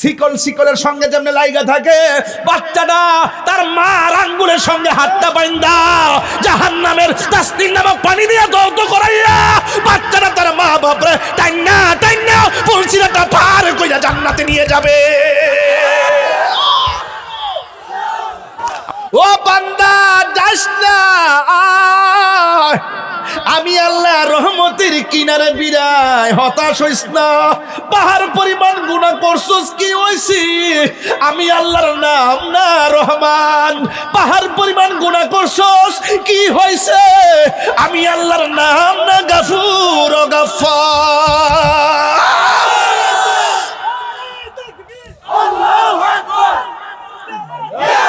শিকলের সঙ্গে যেমন লাইগা থাকে, বাচ্চাটা তার মার আঙ্গুলের সঙ্গে হাতটা বাইন্ধা জাহান্নামের তাসনিম নামক পানি দিয়ে দৌত করাইয়া বাচ্চাটা তার মা বাপরে টাইনা পুলসিরাটা পার কইরা জান্নাতে নিয়ে যাবে। ও বান্দা যাস না, আমি আল্লাহ রহমতের কিনারে বিরাই, হতাশ হইস না। পাহাড় পরিমাণ গুনাহ করছস, কি হইছে? আমি আল্লাহর নাম না রহমান। পাহাড় পরিমাণ গুনাহ করছস, কি হইছে? আমি আল্লাহর নাম না গাফুর ও গাফফার। আল্লাহু আকবার। ইয়া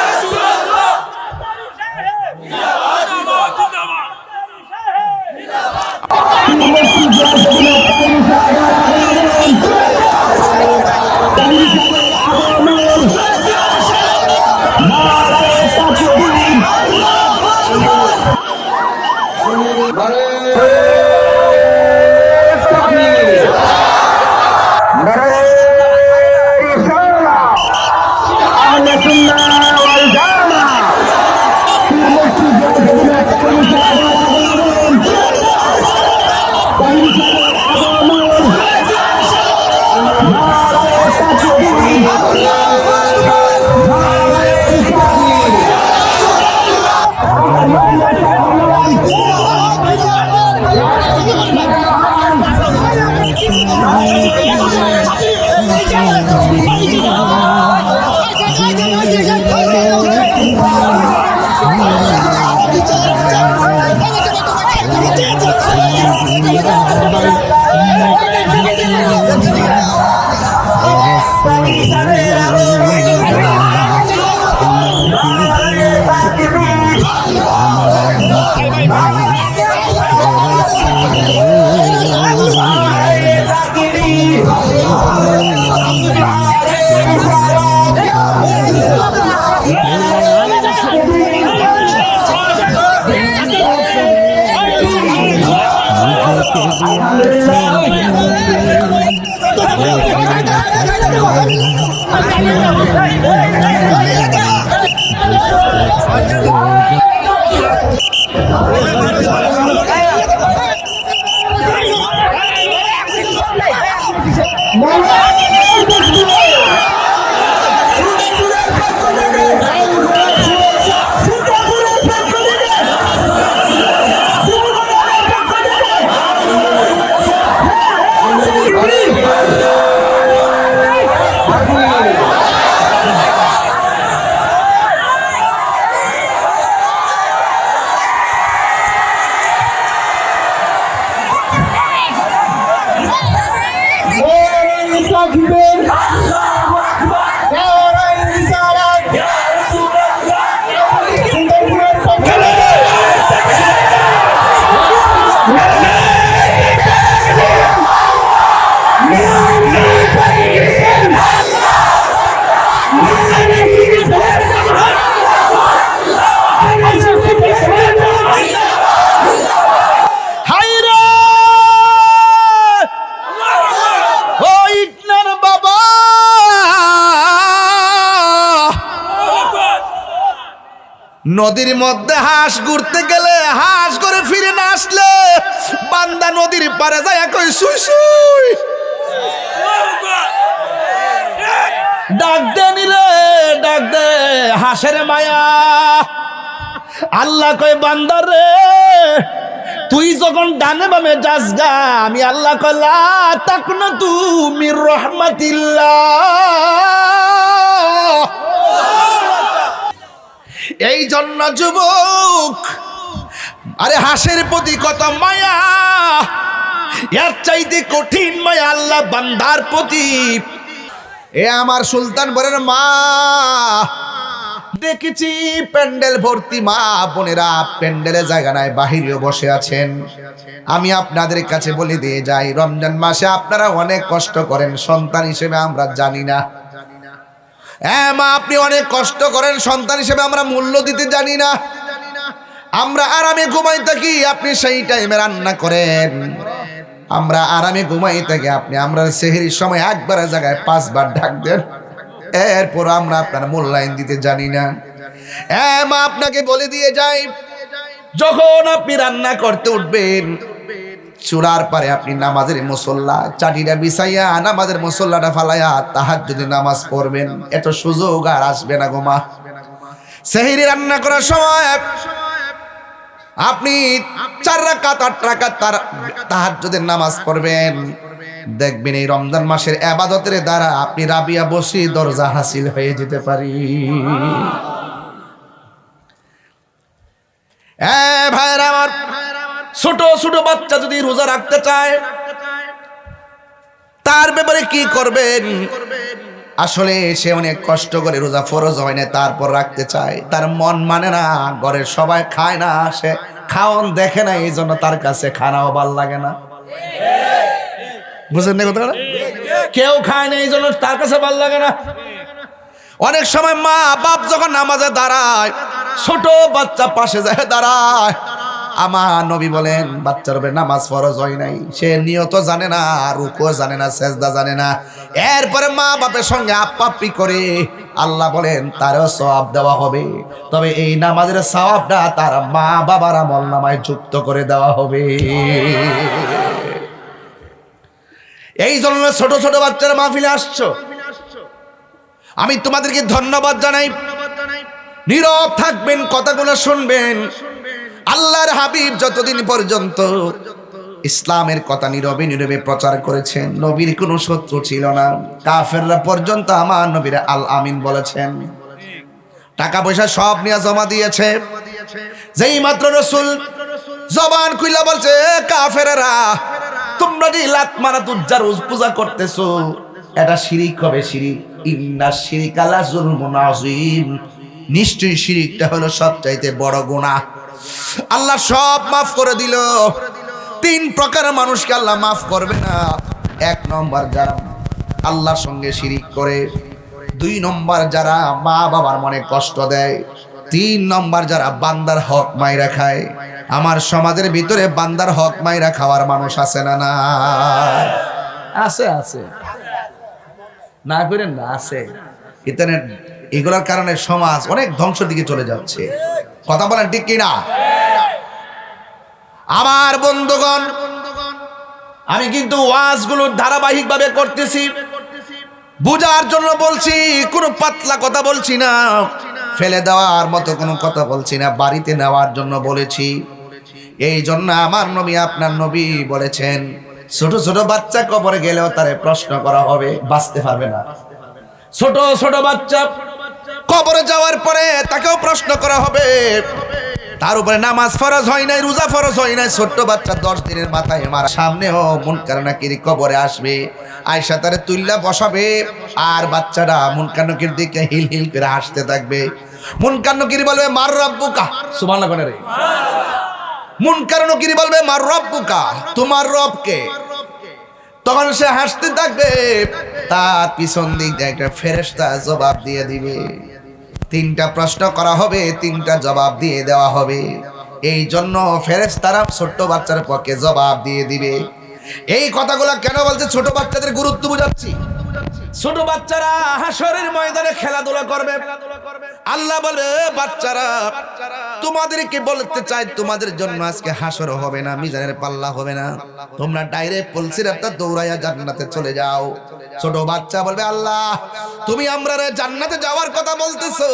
রাসূলুল্লাহ। নদীর মধ্যে হাঁস ঘুরতে গেলে হাঁস করে ফিরে না আসলে বান্দা নদীর পারে যায় কই সুই সুই ডাক দে নিরে ডাক দে হাঁসের মায়া। আল্লাহ কয় বান্দা রে তুই যখন ডানে বামে যাস গা, আমি আল্লাহ কয় লা তাকনাতু মির রাহমাতিল্লাহ। এই জন্য যুবক, আরে হাঁসের প্রতি কত মায়া, এর চাইতে কঠিন মায়া আল্লাহ বান্দার প্রতি। এ আমার সুলতানপুরের মা, দেখেছি প্যান্ডেল ভর্তি মা বোনেরা, প্যান্ডেলে জায়গা নাই, বাহিরেও বসে আছেন। আমি আপনাদের কাছে বলে দিয়ে যাই, রমজান মাসে আপনারা অনেক কষ্ট করেন, সন্তান হিসেবে আমরা জানি না। হ্যাঁ মা, আপনি অনেক কষ্ট করেন, সন্তান হিসেবে আমরা মূল্য দিতে জানি না। আমরা আরামে ঘুমাই থাকি, আপনি সেই টাইমে রান্না করেন। আমরা আরামে ঘুমাই থাকি, আপনি আমরা সেহরির সময় একবার জায়গায় 5 বার ডাক দেন। এরপর আমরা আপনার মূল্যায়ন দিতে জানি না। মা আপনাকে বলে দিয়ে যাই, যখন আপনি রান্না করতে উঠবেন চূড়ার পারে আপনি নামাজের মুসল্লা চাটিটা বিছাইয়া নামাজের মুসল্লাটা ফালাইয়া তাহাজ্জুদের নামাজ পড়বেন। এত সুযোগ আর আসবে না গো মা। সেহরি রান্না করার সময় আপনি 4 রাকাত 8 রাকাত তাহাজ্জুদের নামাজ পড়বেন। দেখবেন এই রমজান মাসের ইবাদতের দ্বারা আপনি রাবিয়া বসি দরজা হাসিল হয়ে যেতে পারি। ভাইরা আমার, ছোট ছোট বাচ্চা যদি রোজা রাখতে চায় তার ব্যাপারে কি করবেন? আসলে সে অনেক কষ্ট করে রোজা ফরজ হয় না তারপর রাখতে চায়, তার মন মানে না, ঘরের সবাই খায় না, সে খাওন দেখে না, এই জন্য তার কাছে খানাও ভাল লাগে না। বুঝলেন না কথাটা? কেউ খায় না এই জন্য তার কাছে ভাল লাগে না। অনেক সময় মা বাপ যখন নামাজে দাঁড়ায়, ছোট বাচ্চা পাশে যায় দাঁড়ায়, আমার নবী বলেন বাচ্চার উপরে নামাজ ফরজ হয় নাই, সে নিয়ত জানে না, রুকু জানে না, সেজদা জানে না, এরপরে মা বাপের সঙ্গে আপ্পাপ্পি করে, আল্লাহ বলেন তারও সওয়াব দেওয়া হবে, তবে এই নামাজের সওয়াবটা তার মা বাবার আমলনামায় যুক্ত করে দেওয়া হবে। এই জন্য ছোট ছোট বাচ্চারা মাহফিলে আসছো, আমি তোমাদেরকে ধন্যবাদ জানাই। নীরব থাকবেন, কথাগুলো শুনবেন। আল্লাহর হাবিব যতদিন পর্যন্ত ইসলামের কথা নীরবে নীরবে প্রচার করেছেন, নবীর কোনো শত্রু ছিল না। কাফেররা পর্যন্ত আমার নবীর আল আমিন বলেছেন। টাকা পয়সা সব নিয়ে জমা দিয়েছে, যেই মাত্র রাসূল জবান খুইলা বলছে কাফেররা তোমরা যে লাত মানাত উজ্জার পূজা করতেছো, এটা শিরিক হবে, শিরিক। ইন্নাশ শিরকা লা যুলমুন আযীম, নিশ্চয়ই শিরিকটা হলো সবচাইতে বড় গুনাহ। আল্লাহ সব মাফ করে দিল। 3 প্রকার মানুষকে আল্লাহ মাফ করবে না। 1 নম্বর যারা আল্লাহর সঙ্গে শিরিক করে, 2 নম্বর যারা মা বাবার মনে কষ্ট দেয়, 3 নম্বর যারা বান্দার হক মাইরা খায়। আমার সমাজের ভিতরে বান্দার হক মাইরা খাওয়ার মানুষ আছে না? না আছে, আছে না করেন না, আছে। এগুলোর কারণে সমাজ অনেক ধ্বংসের দিকে চলে যাচ্ছে। কথা বলেন ঠিক কিনা? আমার বন্ধুগণ, আমি কিন্তু ওয়াজগুলো ধারাবাহিকভাবে করতেছি, বুঝার জন্য বলছি, কোনো পাতলা কথা বলছি না, ফেলে দেওয়ার মতো কোনো কথা বলছি না, বাড়িতে নেওয়ার জন্য বলেছি। এই জন্য আমার নবী আপনার নবী বলেছেন ছোট ছোট বাচ্চা কবরে গেলেও তারে প্রশ্ন করা হবে, বাঁচতে পারবে না। ছোট ছোট বাচ্চা কবরে যাওয়ার পরে তাকেও প্রশ্ন করা হবে। তার উপরে নামাজ ফরজ হয় নাই, রোজা ফরজ হয় নাই, ছোট্ট বাচ্চা 10 দিনের মাথায় আমার সামনেও মুনকার নাকির কবরে আসবে, আয়েশা তারে তুল্লা বসাবে, আর বাচ্চাটা মুনকার নাকির দিকে হিল হিল করে হাসতে থাকবে। মুনকার নাকির বলবে মার রাব্বুকা, সুবহানাল্লাহ বলে রে। মুনকার নাকির বলবে মার রাব্বুকা, তোমার রব কে? তখন সে হাসতে থাকবে, তার পিছন দিক দিয়ে একটা ফেরেশতা জবাব দিয়ে দিবে। 3টা প্রশ্ন করা হবে, 3টা জবাব দিয়ে দেওয়া হবে। এই জন্য ফেরেশতারা ছোট্ট বাচ্চার পক্ষে জবাব দিয়ে দিবে। এই কথাগুলো কেন বলছে? ছোট বাচ্চাদের গুরুত্ব বুঝাচ্ছি। ছোট বাচ্চারা হাসরের ময়দানে খেলাধুলা করবে। আল্লাহ বলে বাচ্চারা তোমাদেরকে বলতে চাই, তোমাদের জন্য আজকে হাসর হবে না, মিজানের পাল্লা হবে না, তোমরা ডাইরেক্ট পুলসিরাতে দৌড়াইয়া জান্নাতে চলে যাও। ছোট বাচ্চা বলবে আল্লাহ তুমি আমরা জান্নাতে যাওয়ার কথা বলতেছো,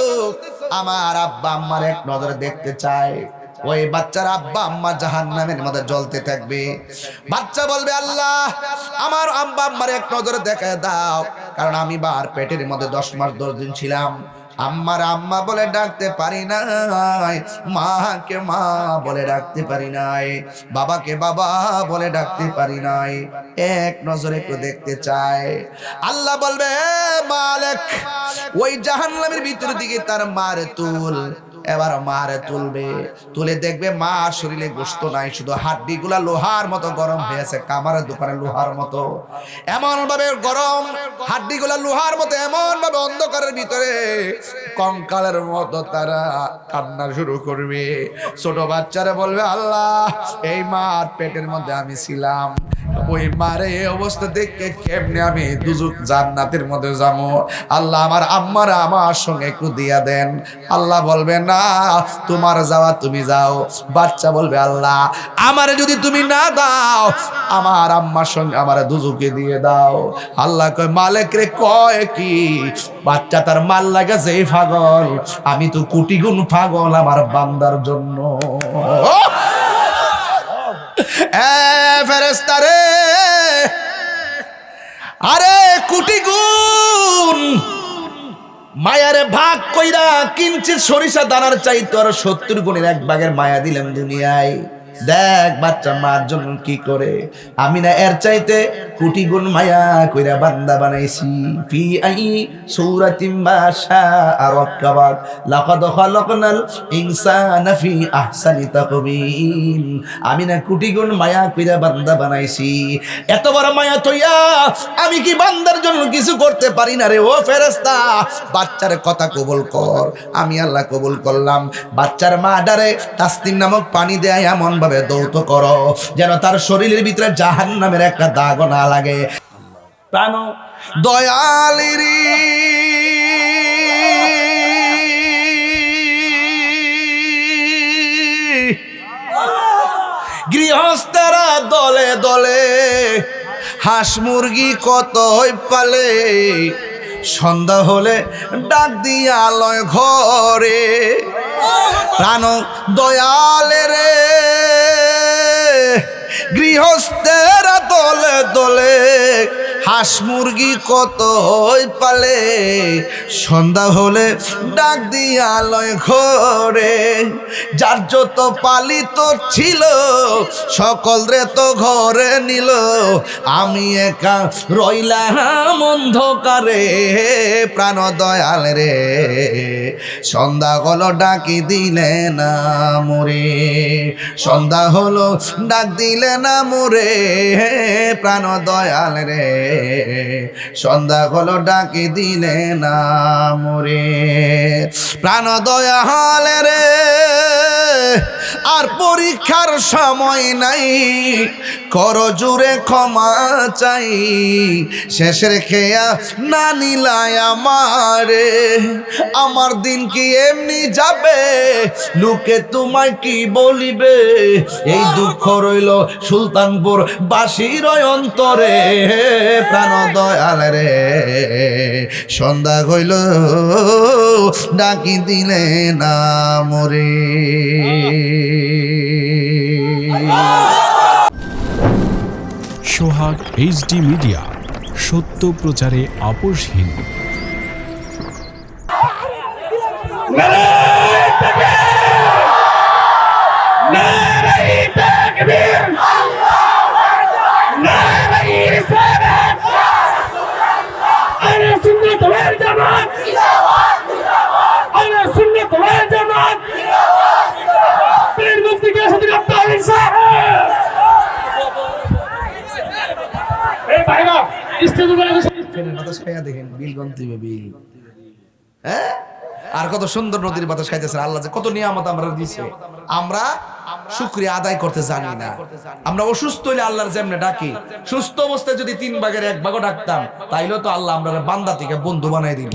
আমার আব্বা আম্মার এক নজর দেখতে চাই। ওই বাচ্চার আব্বা আম্মা জাহান্নামের মধ্যে জ্বলতে থাকবে। বাচ্চা বলবে আল্লাহ আমার আব্বা আম্মার এক নজর দেখায় দাও, কারণ আমি বার পেটের মধ্যে 10 মাস 10 দিন ছিলাম, আম্মার আম্মা বলে ডাকতে পারি নাই, মাকে মা বলে ডাকতে পারি নাই, বাবাকে বাবা বলে ডাকতে পারি নাই, এক নজরে একটু দেখতে চাই। আল্লাহ বলবে মালিক ওই জাহান্নামের ভিতর দিকে তার মারে তুল। এবার মারে তুলবে, তুলে দেখবে মা শরীরে গোশত নাই, শুধু হাড্ডিগুলা লোহার মতো গরম হয়েছে, কামারের দোকানে লোহার মতো এমন ভাবে গরম, হাড্ডিগুলা লোহার মতো এমন ভাবে অন্ধকারের ভিতরে কঙ্কালের মতো তারা কান্না শুরু করবে। ছোট বাচ্চারা বলবে আল্লাহ এই মার পেটের মধ্যে আমি ছিলাম, ওই মারে এই অবস্থা দেখে কেমনে আমি দুজক জান্নাতের মধ্যে যাবো? আল্লাহ আমার আম্মারা আমার সঙ্গে একটু দিয়া দেন। আল্লাহ বলবে না, তোমার যাওয়া তুমি যাও। বাচ্চা বলবে আল্লাহ আমারে যদি তুমি না দাও, আমার আম্মার সঙ্গে আমার দুজকে দিয়ে দাও। আল্লাহ কয় মালিক রে কয় কি? বাচ্চা তার মাল লাগাছে পাগল, আমি তো কোটি গুণ পাগল আমার বান্দার জন্য। ফেরেশতা রে, আরে কোটি গুণ মায়ারে ভাগ কইরা কিঞ্চিত সরিষা দানার চাইতে আর 70 গুণের 1 ভাগের মায়া দিলাম দুনিয়ায়। দেখ বাচ্চা মার জন্য কি করে, আমি না এর চাইতে কোটি গুণ মায়া কইরা বান্দা বানাইছি। ফি আই সূরাতিন মাশা আরাকাবাত লাকাদ খালাকনাল ইনসানা ফি আহসানি তাকবীম। আমি না কোটি গুণ মায়া কইরা বান্দা বানাইছি। এত বড় মায়া তইয়া আমি কি বান্দার জন্য কিছু করতে পারি না রে? ও ফেরেশতা, বাচ্চার কথা কবুল কর। আমি আল্লাহ কবুল করলাম। বাচ্চার মা ডারে তাসনিম নামক পানি দেয় এমন ভাবে দৌত করো যেন তার শরীরের ভিতরে জাহান্নামের একটা দাগও না লাগে। প্রাণ দয়ালিরি গৃহস্থরা দলে দলে হাঁস মুরগি কতই পালে, সন্ধ্যা হলে ডাক দিয়া আলয় ঘরে। প্রাণ দয়ালে রে, গৃহস্থেরা দলে দলে হাঁস মুরগি কতই পালে, সন্ধ্যা হলে ডাক দিয়া আলয় ঘরে। যার যত পালিত ছিল সকল রে তো ঘরে নিল, আমি একা রইলাম অন্ধকারে। প্রাণ দয়াল রে, সন্ধ্যা হলো ডাকি দিলে না মোরে, সন্ধ্যা হলো ডাক দিলে না মোরে। প্রাণ দয়াল রে, সন্ধ্যা হলো ডাকি দিলে না মোরে। প্রাণ দয়াল রে, আর পরীক্ষার সময় নাই, কর জুড়ে ক্ষমা চাই। শেষের খেয়া না নিলাই আমারে, আমার দিন কি এমনি যাবে? লোকে তোমায় কি বলিবে? এই দুঃখ রইল সুলতানপুর বাসীর অন্তরে। প্রাণ দয়াল রে, সন্ধ্যা হইল ডাকি দিলে না মোরে। সোহাগ এইচডি মিডিয়া, সত্য প্রচারে আপোষহীন। দেখেন বিল গন্তিবে বিল, হ্যাঁ? আর কত সুন্দর নদীর বাতাস খাইতেছেন। আল্লাহ যে কত নিয়ামত আমরা দিয়েছে, আমরা শুকরিয়া আদায় করতে জানি না। আমরা অসুস্থ হইলে আল্লাহর যেমনে ডাকি, সুস্থ অবস্থায় যদি 3 ভাগের 1 ভাগও ডাকতাম, তাইলে তো আল্লাহ আমরা বান্দা থেকে বন্ধু বানাই দিল।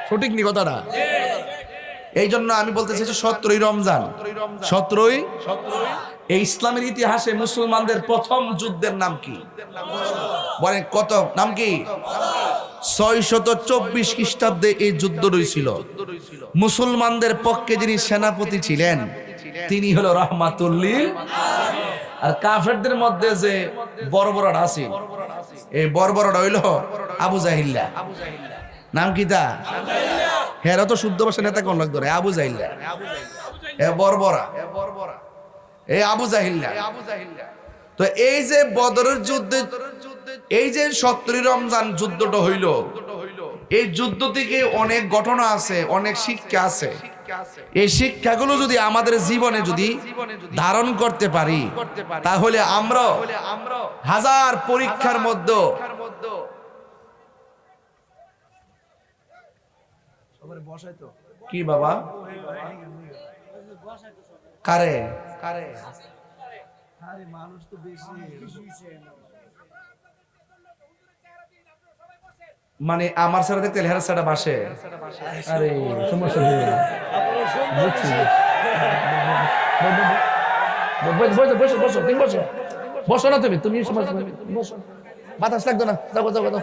সঠিক নি কথাটা? এই জন্য আমি বলতে চাইছি 17ই রমজান, 17ই এই ইসলামের ইতিহাসে মুসলমানদের প্রথম যুদ্ধের নাম কি বলেন? কত নাম কি? 624 খ্রিস্টাব্দে এই যুদ্ধ হয়েছিল। মুসলমানদের পক্ষে যিনি সেনাপতি ছিলেন তিনি হলো রাহমাতুল লিল আলামিন। আর কাফেরদের মধ্যে যে বর্বরটা আছে, এই বর্বরটা হইল আবু জাহিল্লা। নাম কি তা? হেরা তো শুদ্ধ ভাষা নেতা কোন লোক ধরে আবু জাহিল্লা, এ বর্বরা, এই আবু জাহিল্লা। তো এই যে বদরের যুদ্ধে, এই যে 17ই রমজান যুদ্ধটা হইল, এই যুদ্ধ থেকে অনেক ঘটনা আছে, অনেক শিক্ষা আছে। এই শিক্ষাগুলো যদি আমাদের জীবনে যদি ধারণ করতে পারি, তাহলে আমরা হাজার পরীক্ষার মধ্যে কি বাবা কারে কারে আরে মানুষ তো বেশি, মানে আমার সাথে দেখতে হেরার সাথে বাসে। আরে সমস্যা নেই, বুঝছি। বসো বসো তুমি বসো, বসো না তুমি, তুমি সমস্যা নেই, বসো, বাতাস লাগতো না, যাবো যাবো যাও,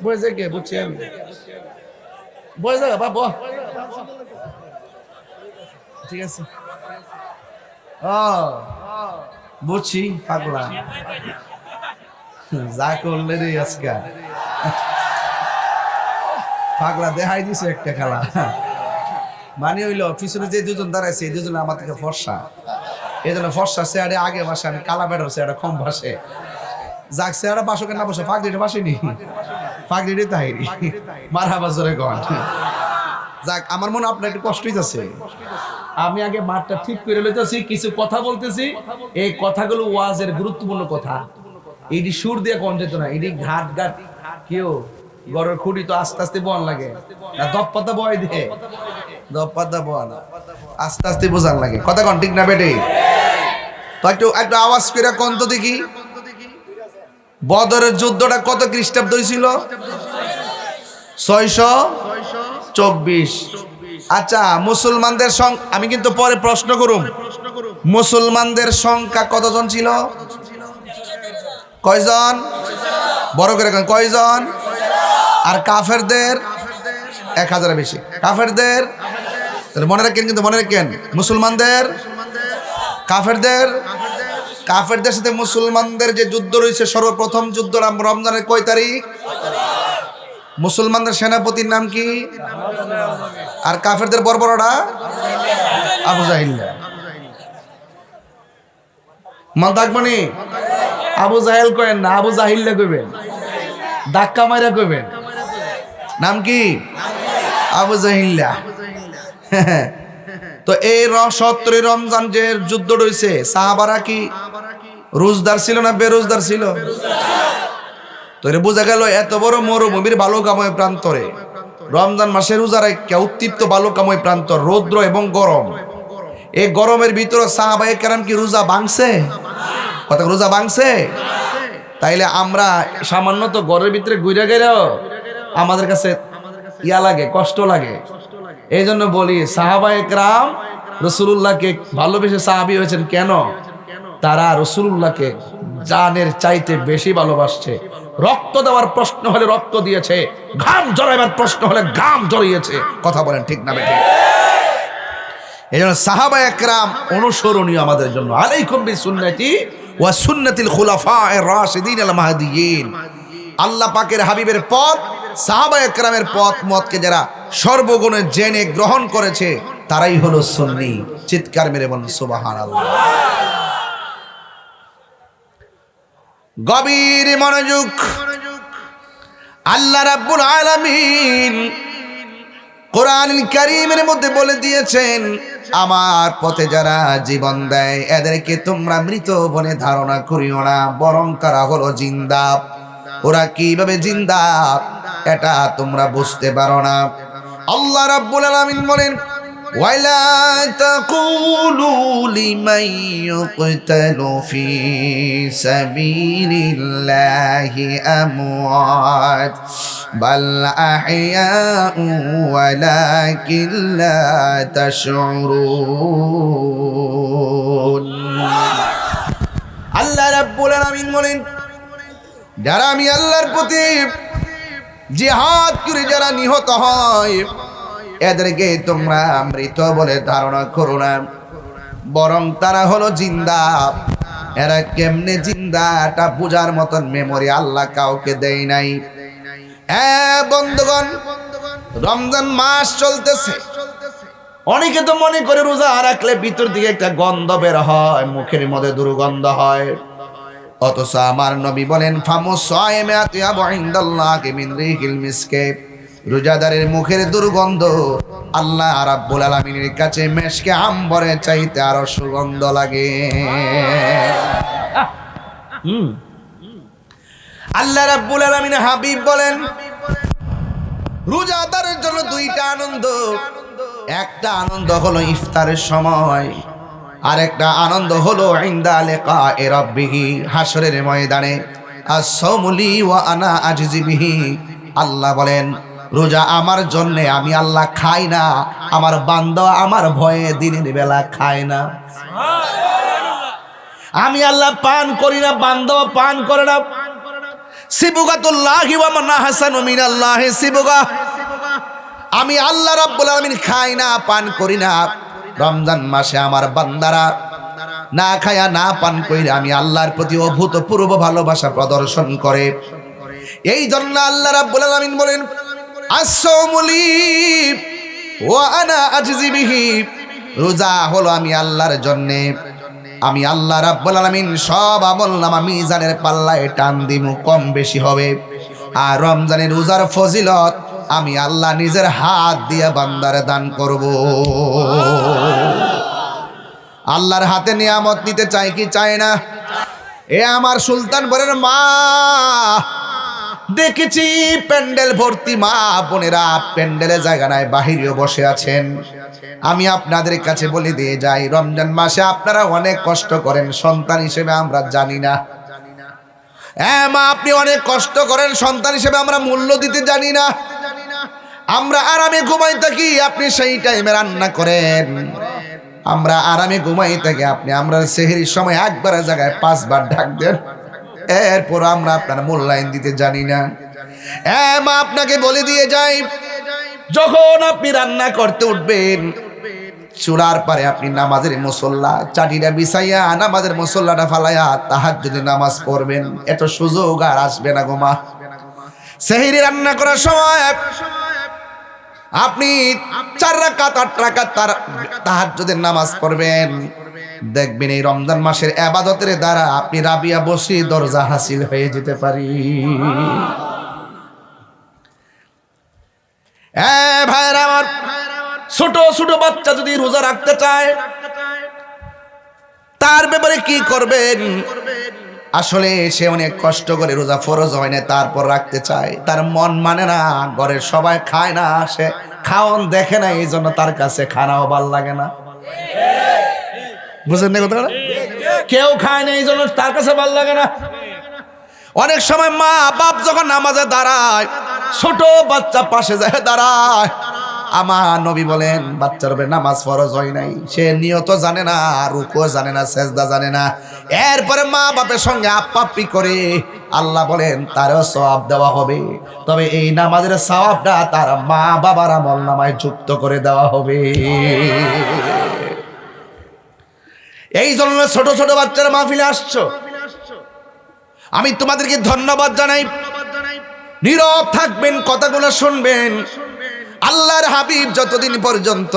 বসে কে বুঝছি আমি, বসে যাও বাবা, ঠিক আছে। বুঝছি পাগলা, যা করলে রে আজকা পাগলা দেখাই দিছে একটা খেলা। মানে হইলো পিছনে যে দুজন দাঁড়াইছে এই দুজন আমার থেকে ফর্সা, এই জন্য ফর্সা চেয়ারে আগে বাসে, আমি কালা বেড়ার চেয়ারে কম বাসে। যাক চেয়ারে বাসো কেন বসে, ফাঁকড়িটা বাসেনি, ফাঁকড়িটাই তাহিরি মারা বাজরে গন। যাক আমার মনে আপনার একটু কষ্ট হইতেছে, আমি আগে মাঠটা ঠিক করে লইতেছি, কিছু কথা বলতেছি, এই কথাগুলো ওয়াজের গুরুত্বপূর্ণ কথা। এটি সুর দিয়ে কম যেত না, এটি ঘাট ঘাট কেউ গড়ের খুঁটি তো আস্তে আস্তে বন লাগে, দপ্পাতা বয় দিয়ে দপ্পাতা বয় না, আস্তে আস্তে বোঝান লাগে, কথা কন ঠিক না বেটে? তো একটু একটু আওয়াজ করে কোন তো দেখি, বদরের যুদ্ধটা কত খ্রিস্টাব্দ হয়েছিল? 624। আচ্ছা মুসলমানদের আমি কিন্তু পরে প্রশ্ন করুম, মুসলমানদের সংখ্যা কতজন ছিল? কয়জন? বড় করে কয়জন? আর কাফেরদের 1000 বেশি। কাফেরদের তাহলে মনে রাখেন, কিন্তু মনে রাখেন মুসলমানদের কাফেরদের সাথে মুসলমানদের যে যুদ্ধ রয়েছে, সর্বপ্রথম যুদ্ধ রমজানের কয় তারিখ? মুসলমানদের সেনাপতির নাম কি? আর কাফেরদের বর্বররা আবু জাহিল। মন থাকবনি, আবু জাহেল কয়েন না, আবু জাহিল্লা কইবেন, ধাক্কা মাইরা কইবেন। নাম কি? আবু জাহিল্লা। তো এই 70 রমজান যে যুদ্ধ রয়েছে, সাহাবারা কি রোজদার ছিল না বেরোজদার ছিল? তো এটা বোঝা গেল এত বড় মরুভূমির বালুকাময় প্রান্তরে রমজান মাসে রোজা রাখা, উত্তপ্ত বালুকাময় প্রান্তর, রৌদ্র এবং গরম, এই গরমের ভিতরে সাহাবায়ে কেরাম কি রোজা ভাঙছে? কথা, রোজা ভাঙছে? তাইলে আমরা সামান্য তো ঘরের ভিতরে ঘুরে গেলেও আমাদের কাছে ইয়া লাগে, কষ্ট লাগে। এই জন্য বলি সাহাবায়ে কেরাম রাসূলুল্লাহকে ভালোবেসে সাহাবী হয়েছেন কেন? তারা রাসূলুল্লাহকে জানের চাইতে বেশি ভালোবাসছে। রক্ত দেওয়ার প্রশ্ন হলে রক্ত দিয়েছে, ঘাম জড়াইবার প্রশ্ন হলে ঘাম জড়িয়েছে। কথা বলেন ঠিক না বেঠিক? এই জন্য সাহাবায়ে কেরাম অনুসরণীয় আমাদের জন্য। আলাইকুম বিসুন্নতি ওয়া সুন্নাতিল খুলাফায়ে রাশিদিন আল মাহদিয়িন। আল্লাহ পাকের হাবিবের পথ, সাহাবায়ে কেরামের পথ মতকে যারা সর্বগুণে জেনে গ্রহণ করেছে তারাই হলো সুন্নি। চিৎকার মেরে বলুন সুবহানাল্লাহ। গভীর মনোযোগ। আল্লাহ রাব্বুল আলামিন কোরআনুল কারীমের মধ্যে বলে দিয়েছেন, আমার পথে যারা জীবন দেয় এদেরকে তোমরা মৃত বলে ধারণা করিও না, বরং তারা হলো জিন্দা। ওরা কিভাবে জিন্দা এটা তোমরা বুঝতে পারো না। আল্লাহ রাব্বুল আলামিন বলেন, ওয়ালা তাকুলু লিমান ইউকতালু ফি সাবিলিল্লাহি আমওয়াত বাল আহইয়াউ ওয়ালাকিন লা তাশউরুন। আল্লাহ রাব্বুল আলামিন বলেন, যারা আমি আল্লাহর প্রতি জিহাদ করে যারা নিহত হয় এদেরকে তোমরা মৃত বলে ধারণা করো না, বরং তারা হলো জিন্দা। এরা কেমনে জিন্দা এটা বোঝার মতন মেমোরি আল্লাহ কাউকে দেয় নাই। বন্ধুগণ, রমজান মাস চলতেছে, অনেকে তো মনে করে রোজা রাখলে ভিতর দিকে একটা গন্ধ বের হয়, মুখের মধ্যে দুর্গন্ধ হয়। অথচ আমার নবী বলেন, ফামুস সায়মে আতিয়াবু ইনদাল্লাহি মিন রিহিল মিসকে। রোজাদারের মুখের দুর্গন্ধ আল্লাহ রাব্বুল আলামিনের কাছে মেশকে আম্বরের চাইতে আরো সুগন্ধ লাগে। আল্লাহ রাব্বুল আলামিন হাবিব বলেন, রোজাদারের জন্য দুইটা আনন্দ। একটা আনন্দ হলো ইফতারের সময়, আরেকটা আনন্দ হলো ইনদা লিকায়ে রাব্বিহি, হাসরের ময়দানে। আস-সাওমু লি ওয়া আনা আজজি বিহি, আল্লাহ বলেন রোজা আমার জন্য, আমি আল্লাহ খাই না, আমার বান্দা আমার ভয়ে দিনের বেলা খায় না। আমি আল্লাহ পান করি না, বান্দা পান করে না। সিবগাতুল্লাহি ওয়া মান আহসানু মিনাল্লাহি সিবগা, আমি আল্লাহ রাব্বুল আলামিন খাই না, পান করি না। রমজান মাসে আমার বান্দারা না খায়া না পান কইরা আমি আল্লাহর প্রতি অভূতপূর্ব ভালোবাসা প্রদর্শন করে। এই জন্য আল্লাহ রাব্বুল আলামিন বলেন আস-সাওমু লি ওয়া আনা আজজি বিহি, রোজা হলো আমি আল্লাহর জন্য, আমি আল্লাহ রাব্বুল আলামিন সব আমলনামা মিজানের পাল্লায় টান দিমু, কম বেশি হবে। আর রমজানের রোজার ফজিলত আমি আল্লাহ নিজের হাত দিয়ে বান্দারে দান করব। আল্লাহর হাতে নিয়ামত নিতে চাই কি চায় না? এ আমার সুলতান বরের মা, দেখেছি প্যান্ডেল ভর্তি মা বোনেরা, প্যান্ডেলে জায়গা নাই, বাহিরেও বসে আছেন। আমি আপনাদের কাছে বলে দিয়ে যাই, রমজান মাসে আপনারা অনেক কষ্ট করেন, সন্তান হিসেবে আমরা জানি না। হ্যাঁ মা, আপনি অনেক কষ্ট করেন, সন্তান হিসেবে আমরা মূল্য দিতে জানি না। আমরা আরামে ঘুমাই থাকি, আপনি সেই টাইমে রান্না করেন। আমরা আরামে ঘুমাই থাকি, আপনি আমরা সেহরির সময় একবার জায়গায় 5 বার ডাক দেন, এরপর আমরা আপনার মূল্যায়ন দিতে জানি না। হ্যাঁ মা, আপনাকে বলে দিয়ে যাই, যখন আপনি রান্না করতে উঠবেন, চুলার পারে আপনি নামাজের মুসল্লা চাটিটা বিছাইয়া নামাজের মুসল্লাটা ফালাইয়া তাহাজ্জুদের নামাজ পড়বেন। এত সুযোগ আর আসবে না গো মা। সেহরি রান্না করার সময় আপনি 4 রাকাত 8 রাকাত তাহাজ্জুদের নামাজ পড়বেন। দেখবেন এই রমজান মাসের ইবাদতের দ্বারা আপনি রাবিয়া বসি দরজা হাসিল হয়ে যেতে পারি। ভাইরা আমার, ছোট ছোট বাচ্চা যদি রোজা রাখতে চায়, তার ব্যাপারে কি করবেন? আসলে সে অনেক কষ্ট করে, রোজা ফরজ হয় না, তারপর রাখতে চায়, তার মন মানে না, ঘরের সবাই খায় না, সে খাওন দেখে না, এই জন্য তার কাছে খানাও ভাল লাগে না। বুঝলেন না কথা? কেউ খায় না, এই জন্য তার কাছে ভাল লাগে না। অনেক সময় মা বাপ যখন নামাজে দাঁড়ায়, ছোট বাচ্চা পাশে যায় দাঁড়ায়, আমার নবী বলেন বাচ্চার উপরে নামাজ ফরজ হয় নাই, সে নিয়ত জানে না, রুকুও জানে না, সেজদা জানে না, এরপরে মা বাপের সঙ্গে আপ্পাপ্পি করে, আল্লাহ বলেন তারও সওয়াব দেওয়া হবে, তবে এই নামাজের সওয়াবটা তার মা বাবার আমলনামায় যুক্ত করে দেওয়া হবে। এই জন্য ছোট ছোট বাচ্চারা মাহফিলে আসছো, আমি তোমাদেরকে ধন্যবাদ জানাই। নীরব থাকবেন, কথাগুলো শুনবেন। আল্লাহর হাবিব যতদিন পর্যন্ত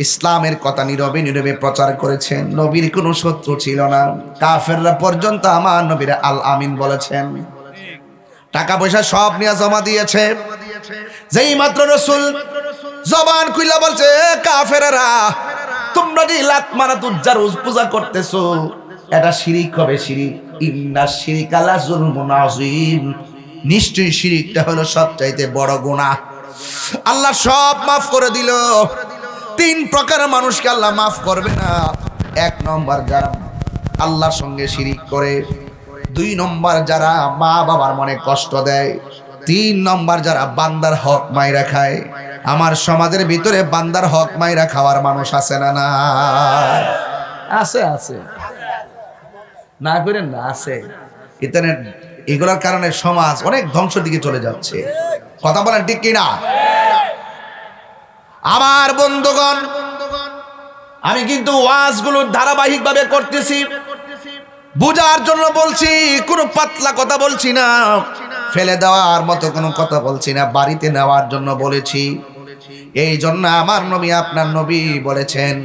ইসলামের কথা নীরবে নীরবে প্রচার করেছেন, নবীর কোনো শত্রু ছিল না। কাফেররা পর্যন্ত আমার নবীর আল আমিন বলেছেন। টাকা পয়সা সব নিয়ে জমা দিয়েছে। যেই মাত্র রাসূল জবান খুইলা বলছে, কাফেররা তোমরা যে লাত মানাত উজ্জার পূজা করতেছো, এটা শিরিক হবে, শিরিক। ইন্না শিরিকা লা যুলমুন আযীম, নিশ্চয়ই শিরিকটা হলো সবচাইতে বড় গুনাহ। আল্লাহ সব মাফ করে দিল। 3 প্রকার মানুষকে আল্লাহ মাফ করবে না। 1 নম্বর যারা আল্লাহর সঙ্গে শিরিক করে, 2 নম্বর যারা মা বাবার মনে কষ্ট দেয়, 3 নম্বর যারা বান্দার হক মাইরা খায়। আমার সমাজের ভিতরে বান্দার হক মাইরা খাওয়ার মানুষ আছে না? না আছে, আছে না করেন না, আছে। ইন্টারনেট এগুলোর কারণে সমাজ অনেক ধ্বংসের দিকে চলে যাচ্ছে। কথা বলেন ঠিক কিনা? আমার বন্ধুগণ, আমি কিন্তু ওয়াজগুলো ধারাবাহিকভাবে করতেছি, বুঝার জন্য বলছি, কোনো পাতলা কথা বলছি না, ফেলে দেওয়ার মতো কোনো কথা বলছি না, বাড়িতে নেওয়ার জন্য বলেছি। এই জন্য আমার নবী, আপনার নবী বলেছেন,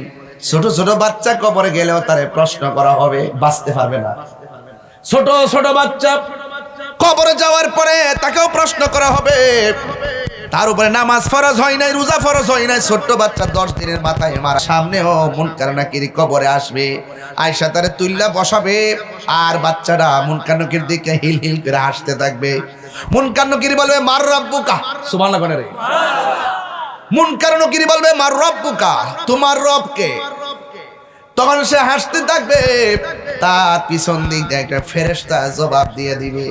ছোট ছোট বাচ্চা কবরে গেলেও তারে প্রশ্ন করা হবে, বাঁচতে পারবে না। ছোট ছোট বাচ্চা কবরে যাওয়ার পরে তাকেও প্রশ্ন করা হবে। তার উপরে নামাজ ফরজ হয় নাই, রোজা ফরজ হয় নাই, ছোট্ট বাচ্চা 10 দিনের মাথায় মারা সামনেও মুনকার নাকির কবরে আসবে, আয়েশা তারে তুল্লা বসাবে, আর বাচ্চাটা মুনকার নাকির দিকে হিল হিল করে হাসতে থাকবে। মুনকার নাকির বলবে মার রব্বুকা, সুবহানাল্লাহ বলে রে। মুনকার নাকির বলবে মার রব্বুকা, তোমার রব কে? তখন সে হাসতে থাকবে, তার পিছন দিক দিয়ে একটা ফেরেশতা জবাব দিয়ে দিবে।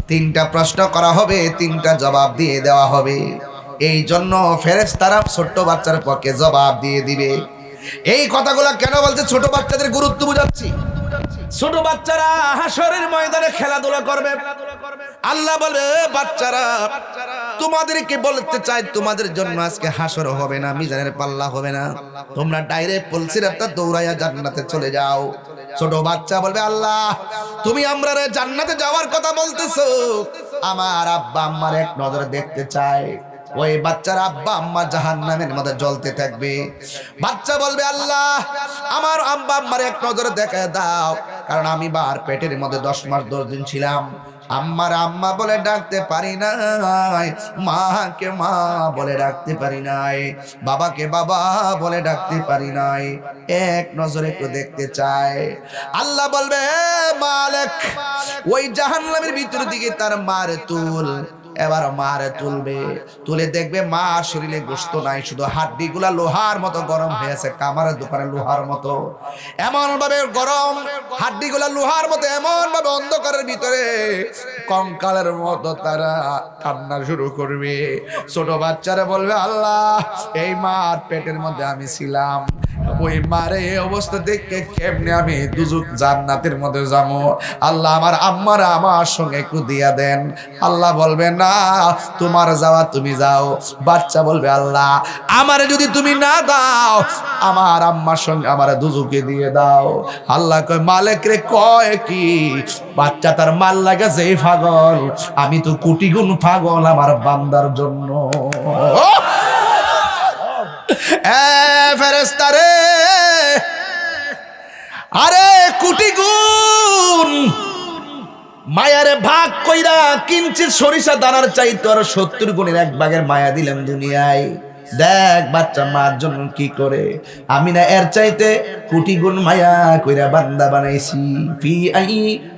3টা প্রশ্ন করা হবে, 3টা জবাব দিয়ে দেওয়া হবে। এই জন্য ফেরেশতারা ছোট্ট বাচ্চার পক্ষে জবাব দিয়ে দিবে। এই কথাগুলো কেন বলছে? ছোট বাচ্চাদের গুরুত্ব বুঝাচ্ছি। ছোট বাচ্চারা হাসরের ময়দানে খেলাধুলা করবে। আল্লাহ বলে, বাচ্চারা তোমাদেরকে বলতে চাই, তোমাদের জন্য আজকে হাসর হবে না, মিজানের পাল্লা হবে না, তোমরা ডাইরেক্ট পুলসিরাতে দৌড়াইয়া জান্নাতে চলে যাও। ছোট বাচ্চা বলবে, আল্লাহ তুমি আমরা জান্নাতে যাওয়ার কথা বলতেছো, আমার আব্বা আম্মার এক নজর দেখতে চাই। ওই বাচ্চার আব্বা আম্মা জাহান্নামের মধ্যে জ্বলতে থাকবে। বাচ্চা বলবে, আল্লাহ আমার আব্বা আম্মার এক নজর দেখায় দাও, কারণ আমি বার পেটের মধ্যে 10 মাস 10 দিন ছিলাম, আম্মার আম্মা বলে ডাকতে পারি নাই, মাকে মা বলে ডাকতে পারি নাই, বাবাকে বাবা বলে ডাকতে পারি নাই, এক নজরে একটু দেখতে চাই। আল্লাহ বলবে, মালিক ওই জাহান্নামের ভিতর দিকে তার মারে তুল। এবার মারে তুলবে, তুলে দেখবে মা শরীরে গোশত নাই, শুধু হাড্ডিগুলা লোহার মতো গরম হয়েছে, কামারের দোকানে লোহার মতো এমন ভাবে গরম, হাড্ডিগুলা লোহার মতো এমন ভাবে অন্ধকারের ভিতরে কঙ্কালের মতো তারা কান্না শুরু করবে। ছোট বাচ্চারা বলবে, আল্লাহ এই মার পেটের মধ্যে আমি ছিলাম, ওই মারে এই অবস্থা দেখে কেমনে আমি দুজক জান্নাতের মধ্যে যাবো, আল্লাহ আমার আম্মারা আমার সঙ্গে একটু দিয়া দেন। আল্লাহ বলবে, না তোমার যাওয়া তুমি যাও। বাচ্চা বলবে, আল্লাহ আমারে যদি তুমি না দাও, আমার আম্মার সঙ্গে আমার দুজকে দিয়ে দাও। আল্লাহ কয়, মালিক রে কয় কি? বাচ্চা তার মাল লাগে যে পাগল, আমি তো কোটি গুণ পাগল আমার বান্দার জন্য। ফেরেশতা রে, আরে কোটি গুণ মায়ারে ভাগ কইরা কিঞ্চিত সরিষা দানার চাইতো আর 70 গুণের 1 ভাগের মায়া দিলাম দুনিয়ায়। দেখ বাচ্চা মার জন্য কি করে, আমি না এর চাইতে কোটি গুণ মায়া কইরা বান্দা বানাইছি। ফি আই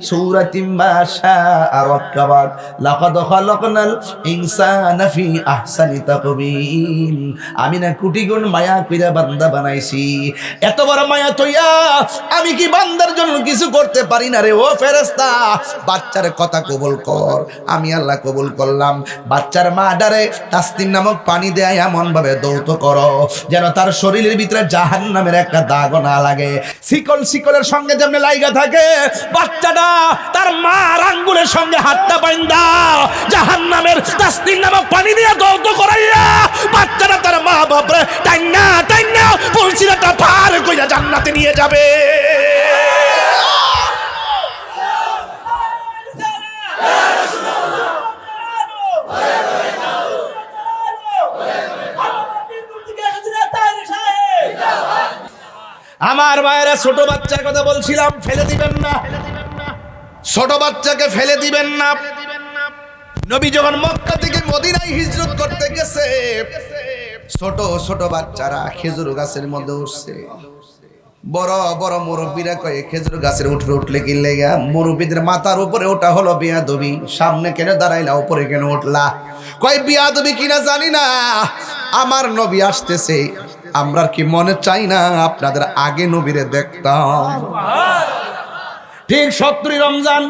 সূরাতিন মাশা আরাকাবাত লাকাদ খালাকনাল ইনসানা ফি আহসানি তাকবীম। আমি না কোটি গুণ মায়া কইরা বান্দা বানাইছি, এত বড় মায়া তইয়া আমি কি বান্দার জন্য কিছু করতে পারি না রে? ও ফেরেশতা, বাচ্চার কথা কবুল কর। আমি আল্লাহ কবুল করলাম। বাচ্চার মা ডারে তাসনিম নামক পানি দেয় এমন ভাবে দৌত করো যেন তার শরীরের ভিতরে জাহান্নামের একটা দাগ না লাগে। শিকল শিকলের সঙ্গে যেমন লাইগা থাকে, বাচ্চাটা তার মার আঙ্গুলের সঙ্গে হাতটা বাইন্ধা জাহান্নামের তাসনিম নামক পানি দিয়ে দৌত করাইয়া বাচ্চাটা তার মা বাপরে টাইনা টাইনা পুলসিরাটা পার কইরা জান্নাতে নিয়ে যাবে। আমার মায়েরা, ছোট বাচ্চার কথা বলছিলাম, ফেলে দিবেন না, ছোট বাচ্চাকে ফেলে দিবেন না। নবী যখন মক্কা থেকে মদিনায় হিজরত করতে গেছে, ছোট ছোট বাচ্চারা খেজুর গাছের মধ্যে উঠছে। বড় বড় মুরব্বীরা কয়ে খেজুর গাছের উঠলে কি লেগা? মুরব্বীদের মাথার উপরে ওটা হলো বিয়াদবি। সামনে কেন দাঁড়াইলা, উপরে কেন উঠলা? কয় বিয়াদবি কিনা জানি না, আমার নবী আসতেছে, আমরা কি মনে চাই না আপনাদের আগে নবীরে দেখতাম? ঠিক 17 রমজান,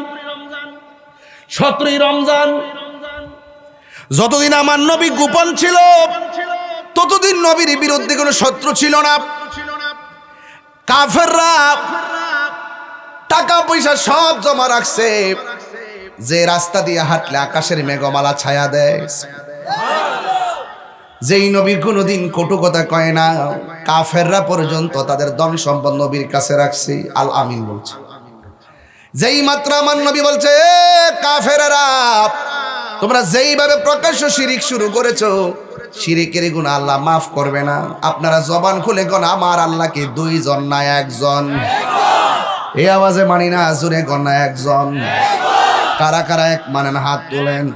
17 রমজান যতদিন আমার নবী গোপন ছিল, ততদিন নবীর বিরুদ্ধে কোনো শত্রু ছিল না। কাফেররা টাকা পয়সা সব জমা রাখছে, যে রাস্তা দিয়ে হাঁটলে আকাশের মেঘমালা ছায়া দেয়। যেই নবীর কোনোদিন কটু কথা কয় না, কাফেররা পর্যন্ত তাদের ধন সম্পদ নবীর কাছে রাখছে। আল আমিন বলছে, যেই মাত্র আমার নবী বলছে, কাফেররা তোমরা যেইভাবে প্রকাশ্য শিরিক শুরু করেছো, শিরিকের গুনাহ আল্লাহ মাফ করবে না। আপনারা জবান খুলে কোন আমার আল্লাহ কি 2 জন না 1 জন? এই আওয়াজে মানি না, জোরে কোন না 1 জন? কারা কারা এক মানেন হাত তোলেন।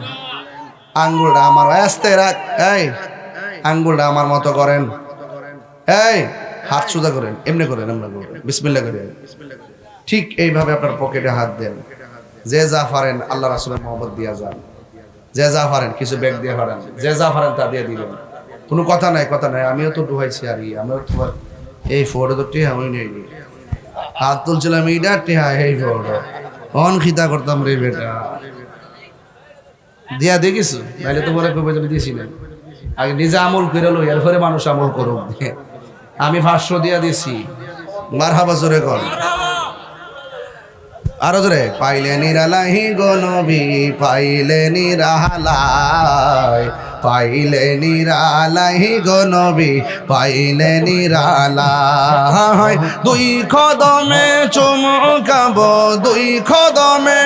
আঙ্গুলটা আমার আস্তে রাখ, এই আঙ্গুলটা আমার মতো করেন, এই হাত সোজা করেন, এমনি করেন, আমরা করেন বিসমিল্লাহ করেন। ঠিক এইভাবে আপনার পকেটে হাত দেন, যে যা পারেন আল্লাহ রাসূলের মহব্বত দিয়া যান। যে যা পারেন কিছু ব্যাগ দিয়ে পারেন, যে যা পারেন তা দিয়ে দিবেন, কোনো কথা নাই, কথা নাই। আমিও তো ডুহাইছি, আর আমিও তো এই ফটো তো টেহা হই নাই, হাত তুলছিলাম এইটা টেহা এই ফটো অন খিতা করতাম রে বেটা। দিয়া দেখিস নাইলে তো বলে কবে যাবে দিয়েছি না, আগে নিজে আমল করে লো, এরপরে মানুষ আমল করুক। আমি 500 দিয়া দিছি, মারহাবা জোরে কর, আরো জোরে। পাইলে নিরালাহি গো নবী, পাইলে নিরালাই, পাইলে নিরালাহি গো নবী, পাইলে নিরালাই। দুই কদমে চুমকাবো, দুই কদমে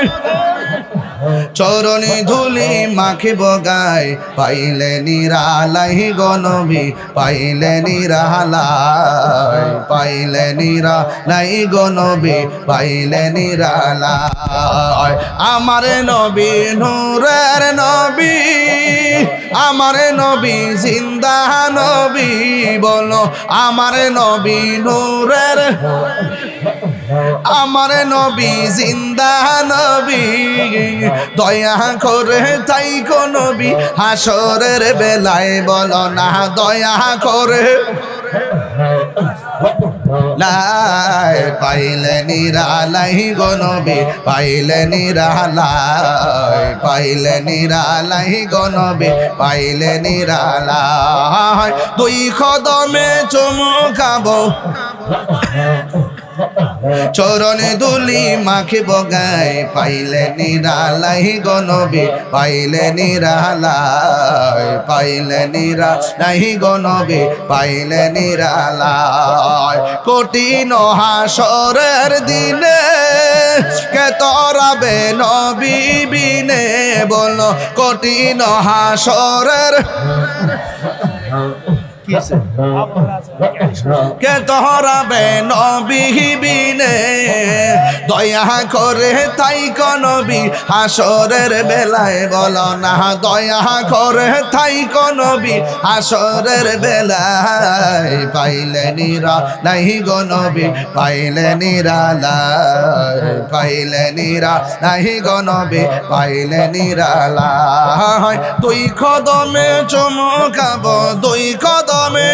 চরণে ধুলি মাখিব গায়, পাইলে নিরালাই গো নবী, পাইলে নিরালাই, পাইলে নিরালাই গো নবী, পাইলে নিরালাই। আমার নবী নূরের নবী, আমার নবী জিন্দা নবী, বলো আমার নবী নূরের, আমার নবী জিন্দা নবী, দয়া করে তাই কো নবী হাসরের বেলায়, বলো না দয়া করে। লাই পাইলে নিরালাই গো নবী, পাইলে নিরালাই, পাইলে নিরালাই গো নবী, পাইলে নিরালাই। দুই কদমে চুমকাবো, চরণে দুলি মাখিব গায়, পাইলে নিরালাই গো নবী, পাইলে নিরালাই, পাইলে নিরালাই গো নবী, পাইলে নিরালাই। কঠিন হাসরের দিনে কে তরাবে নবী বিনে, বলো কঠিন হাসরের কে তহরাবে নবী বিনে, দয়া করে তাই কো নবী হাসরের বেলায়, বলো না দয়া করে তাই কো নবী হাসরের বেলায়। পাইলে নিরালাই গো নবী, পাইলে নিরালাই, পাইলে নিরালাই গো নবী, পাইলে নিরালাই। দুই কদমে চুমকাবো, দুই কদমে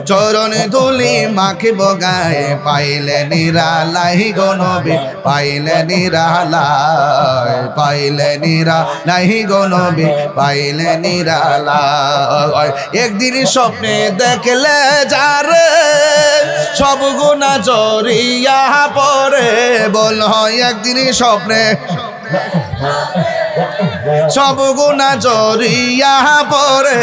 চরণে ধুলি মাখিব গায়ে, পাইলে নিরালাই গো নবী, পাইলে নিরালাই, পাইলে নিরালাই গো নবী, পাইলে নিরালাই। একদিন স্বপ্নে দেখলে যারে সব গুনাহ জড়িয়া পড়ে, বল একদিন স্বপ্নে সব গুনাহ জড়িয়া পড়ে,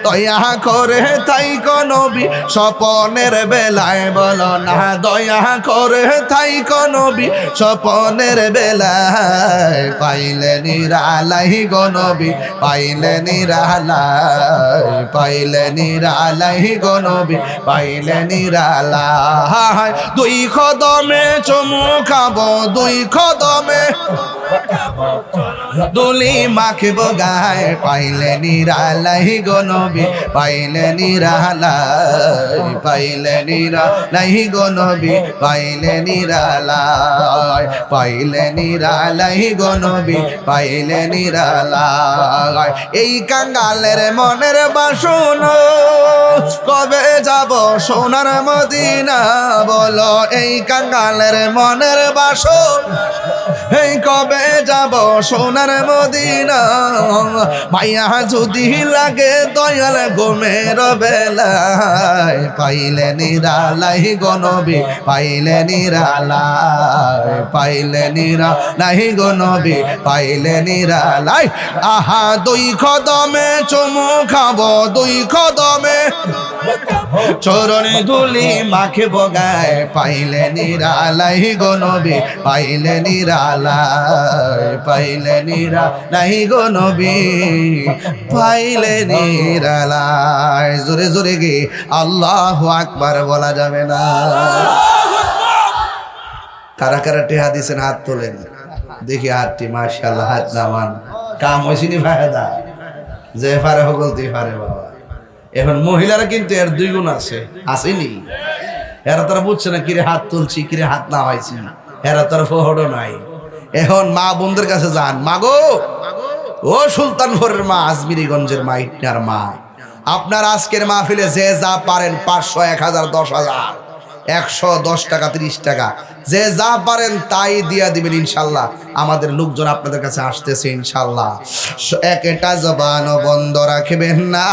দয়া করে তাই কো নবী স্বপনের বেলায়, বলো না দয়া করে তাই কো নবী স্বপনের বেলায়। পাইলে নিরালাই গো নবী, পাইলে নিরালাই, পাইলে নিরালাই গো নবী, পাইলে নিরালাই। দুই কদমে চুমকাবো, দুই কদমে দুলি মাখিব গায়, পাইলে নিরালাই গো নবী, পাইলে নিরালাই, পাইলে নিরালাই গো নবী, পাইলে নিরালাই, পাইলে নিরালাই গো নবী, পাইলে নিরালাই। এই কাঙ্গালের মনের বাসনা কবে যাব সোনার মদিনা, বলো এই কাঙ্গালের মনের বাসনা এই কবে যাব সোনার মদিনা। মাইয়া যদি লাগে দয়াল ঘুমের বেলায়, পাইলে নিরালাই গো নবী, পাইলে নিরালাই, পাইলে নিরালাই গো নবী, পাইলে নিরালাই। আহা দুই কদমে চুমকাবো, দুই কদমে চরণে ধুলি মাখিব গায়, পাইলে নিরালাই গো নবী, পাইলে নিরালাই, পাইলে নিরালাই গো নবী, পাইলে নিরালাই। জোরে জোরে গে আল্লাহু আকবার বলা যাবে না। কারা কারা টেহা দিছেন হাত তোলেন দেখি, হাতটি মাশাআল্লাহ, হাত নামান। কাম হয়েছিনি ফায়দা, যে পারে হগলতে পারে বাবা। এখন মহিলারা কিন্তু এর দুই গুণ আছে, আসেনি? এরা তারা বুঝছে না কিরে হাত তুলছি, কিরে হাত নামাইছি, এরা তার ফহড়ও নাই। এখন মা বোনদের কাছে যান, মা গো, ও সুলতানপুরের মা, আজমিরিগঞ্জের মা, ইটনার মা, আপনার আজকের মাহফিলে যে যা পারেন 500, 1000, 10,000, 110 টাকা, 30 টাকা, যে যা পারেন তাই দিয়া দিবেন ইনশাল্লাহ। আমাদের লোকজন আপনাদের কাছে আসতেছে ইনশাল্লাহ। একটা জবানও বন্ধ রাখবেন না,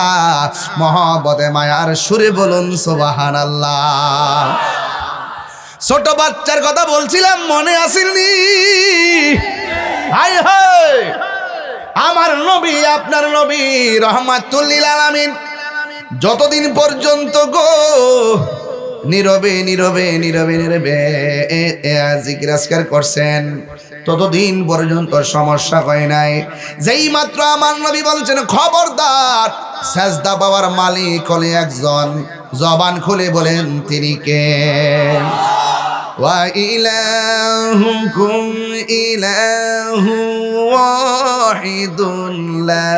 মহব্বতে মায়ার সুরে বলুন সুবহানাল্লাহ। ছোট বাচ্চার কথা বলছিলাম, মনে আসেনি? হায় হায়, আমার নবী, আপনার নবী রহমাতুল লিল আলামিন যতদিন পর্যন্ত গো নীরবে নীরবে নীরবে নীরবে জিকির আজকার করছেন, ততদিন পর্যন্ত সমস্যা হয় নাই। যেই মাত্র আমার নবী বলছেন খবরদার, সাজদা পাওয়ার মালিক হলে একজন, জবান খুলে বলেন তিনি কে? ওয়া ইলাহুকুম ইলাহু ওয়াহিদুন লা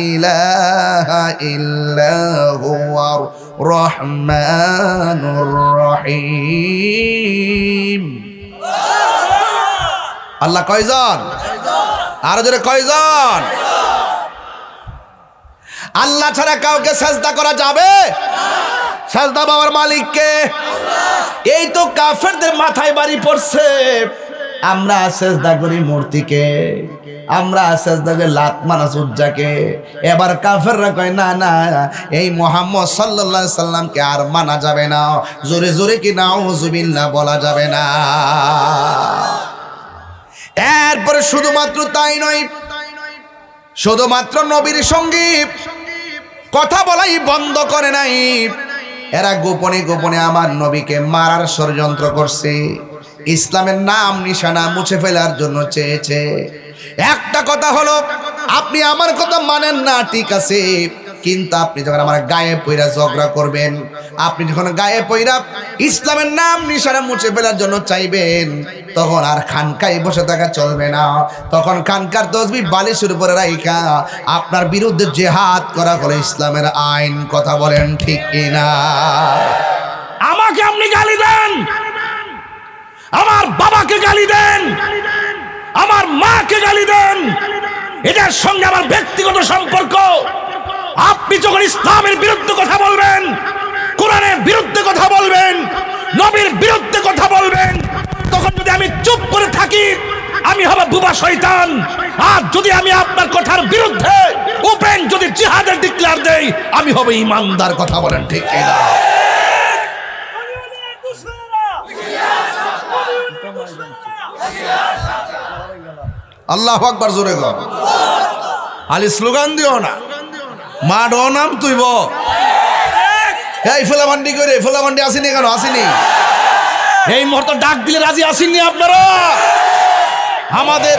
ইলাহা ইল্লা হুয়ার রহমানুর রহিম। আল্লাহ কয়জন? আরো জোরে কয়জন? আল্লাহ ছাড়া কাউকে সাজদা করা যাবে? সাজদা পাওয়ার মালিককে। এই তো কাফেরদের মাথায় বাড়ি পড়ছে, আমরা সাজদা করি মূর্তিকে, আমরা সাজদা করি লাত মানাস উজ্জাকে। এবার কাফেররা কয় না না, এই মুহাম্মদ সাল্লাল্লাহু আলাইহি সাল্লামকে আর মানা যাবে না, জোরে জোরে কি নাউযুবিল্লাহ বলা যাবে না। এরপরে শুধুমাত্র তাই নয়, শুধুমাত্র নবীর সঙ্গে কথা বলাই বন্ধ করে নাই, এরা গোপনে গোপনে আমার নবীকে মারার ষড়যন্ত্র করছে, ইসলামের নাম নিশানা মুছে ফেলার জন্য চেয়েছে। একটা কথা হলো, আপনি আমার কথা মানেন না ঠিক আছে, কিন্তু আপনি যখন আমার গায়ে পইরা ঝগড়া করবেন, আপনি যখন গায়ে পইরা ইসলামের নাম নিশানা মুছে ফেলার জন্য চাইবেন, তখন আর খানকায় বসে থাকা চলবে না। তখন খানকার তসবিহ বালিশের উপরে রাইখা আপনার বিরুদ্ধে জিহাদ করা হলো ইসলামের আইন। কথা বলেন ঠিক কিনা? আমাকে আপনি গালি দেন, আমার বাবাকে গালি দেন, আমার মাকে গালি দেন, এটার সঙ্গে আমার ব্যক্তিগত সম্পর্ক। আপনি যখন ইসলামের বিরুদ্ধে কথা বলবেন, কোরআনের বিরুদ্ধে কথা বলবেন, নবীর বিরুদ্ধে কথা বলবেন, তখন যদি আমি চুপ করে থাকি, আমি হব বুবা শয়তান। আর যদি আমি আপনার কথার বিরুদ্ধে ওপেন যদি জিহাদের ডিক্লেয়ার দেই, আমি হব ইমানদার। কথা বলেন ঠিক কিনা? আল্লাহু আকবার, জোরে গো। আলি স্লোগান দিও না, মাডো নাম তুইব। এই ফুলামান্ডি করে, ফুলামান্ডি আসেনি কেন? আসেনি? এই মুহূর্তে ডাক দিলে রাজি আসেননি আপনারা? আমাদের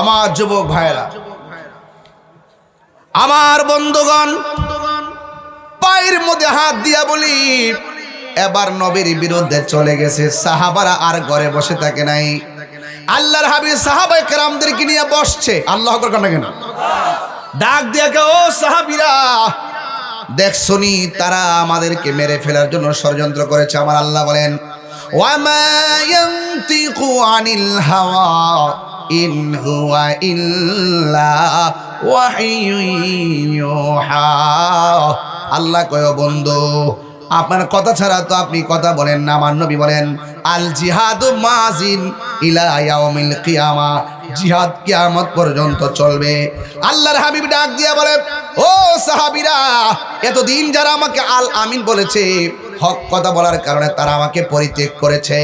আমার যুবক ভাইরা, আমার বন্ধুগণ, পায়ের মধ্যে হাত দিয়া বলি, এবার নবীর বিরুদ্ধে চলে গেছে। সাহাবারা আর ঘরে বসে থাকে নাই, আল্লাহর হাবিব সাহাবায়ে কেরামদেরকে নিয়ে বসছে। আল্লাহু আকবার কেন কেন ডাক দিয়া কে, ও সাহাবীরা দেখছনি, তারা আমাদেরকে মেরে ফেলার জন্য ষড়যন্ত্র করেছে। আমার আল্লাহ বলেন, ওয়ামা ইয়ানতিকু আনিল হাওয়া ইন হুয়া ইল্লা ওয়াহিয়ুন ইউহা। আল্লাহ কয়, বন্ধু আপনার কথা ছাড়া তো আপনি কথা বলেন না। আমার নবী বলেন, আল জিহাদু মাজিন ইলা ইয়াউমিল কিয়ামা, জিহাদ কিয়ামত পর্যন্ত চলবে। আল্লাহর হাবিব ডাক দিয়া বলে, ও সাহাবীরা, এতদিন যারা আমাকে আল আমিন বলেছে, হক কথা বলার কারণে তারা আমাকে পরিত্যাগ করেছে,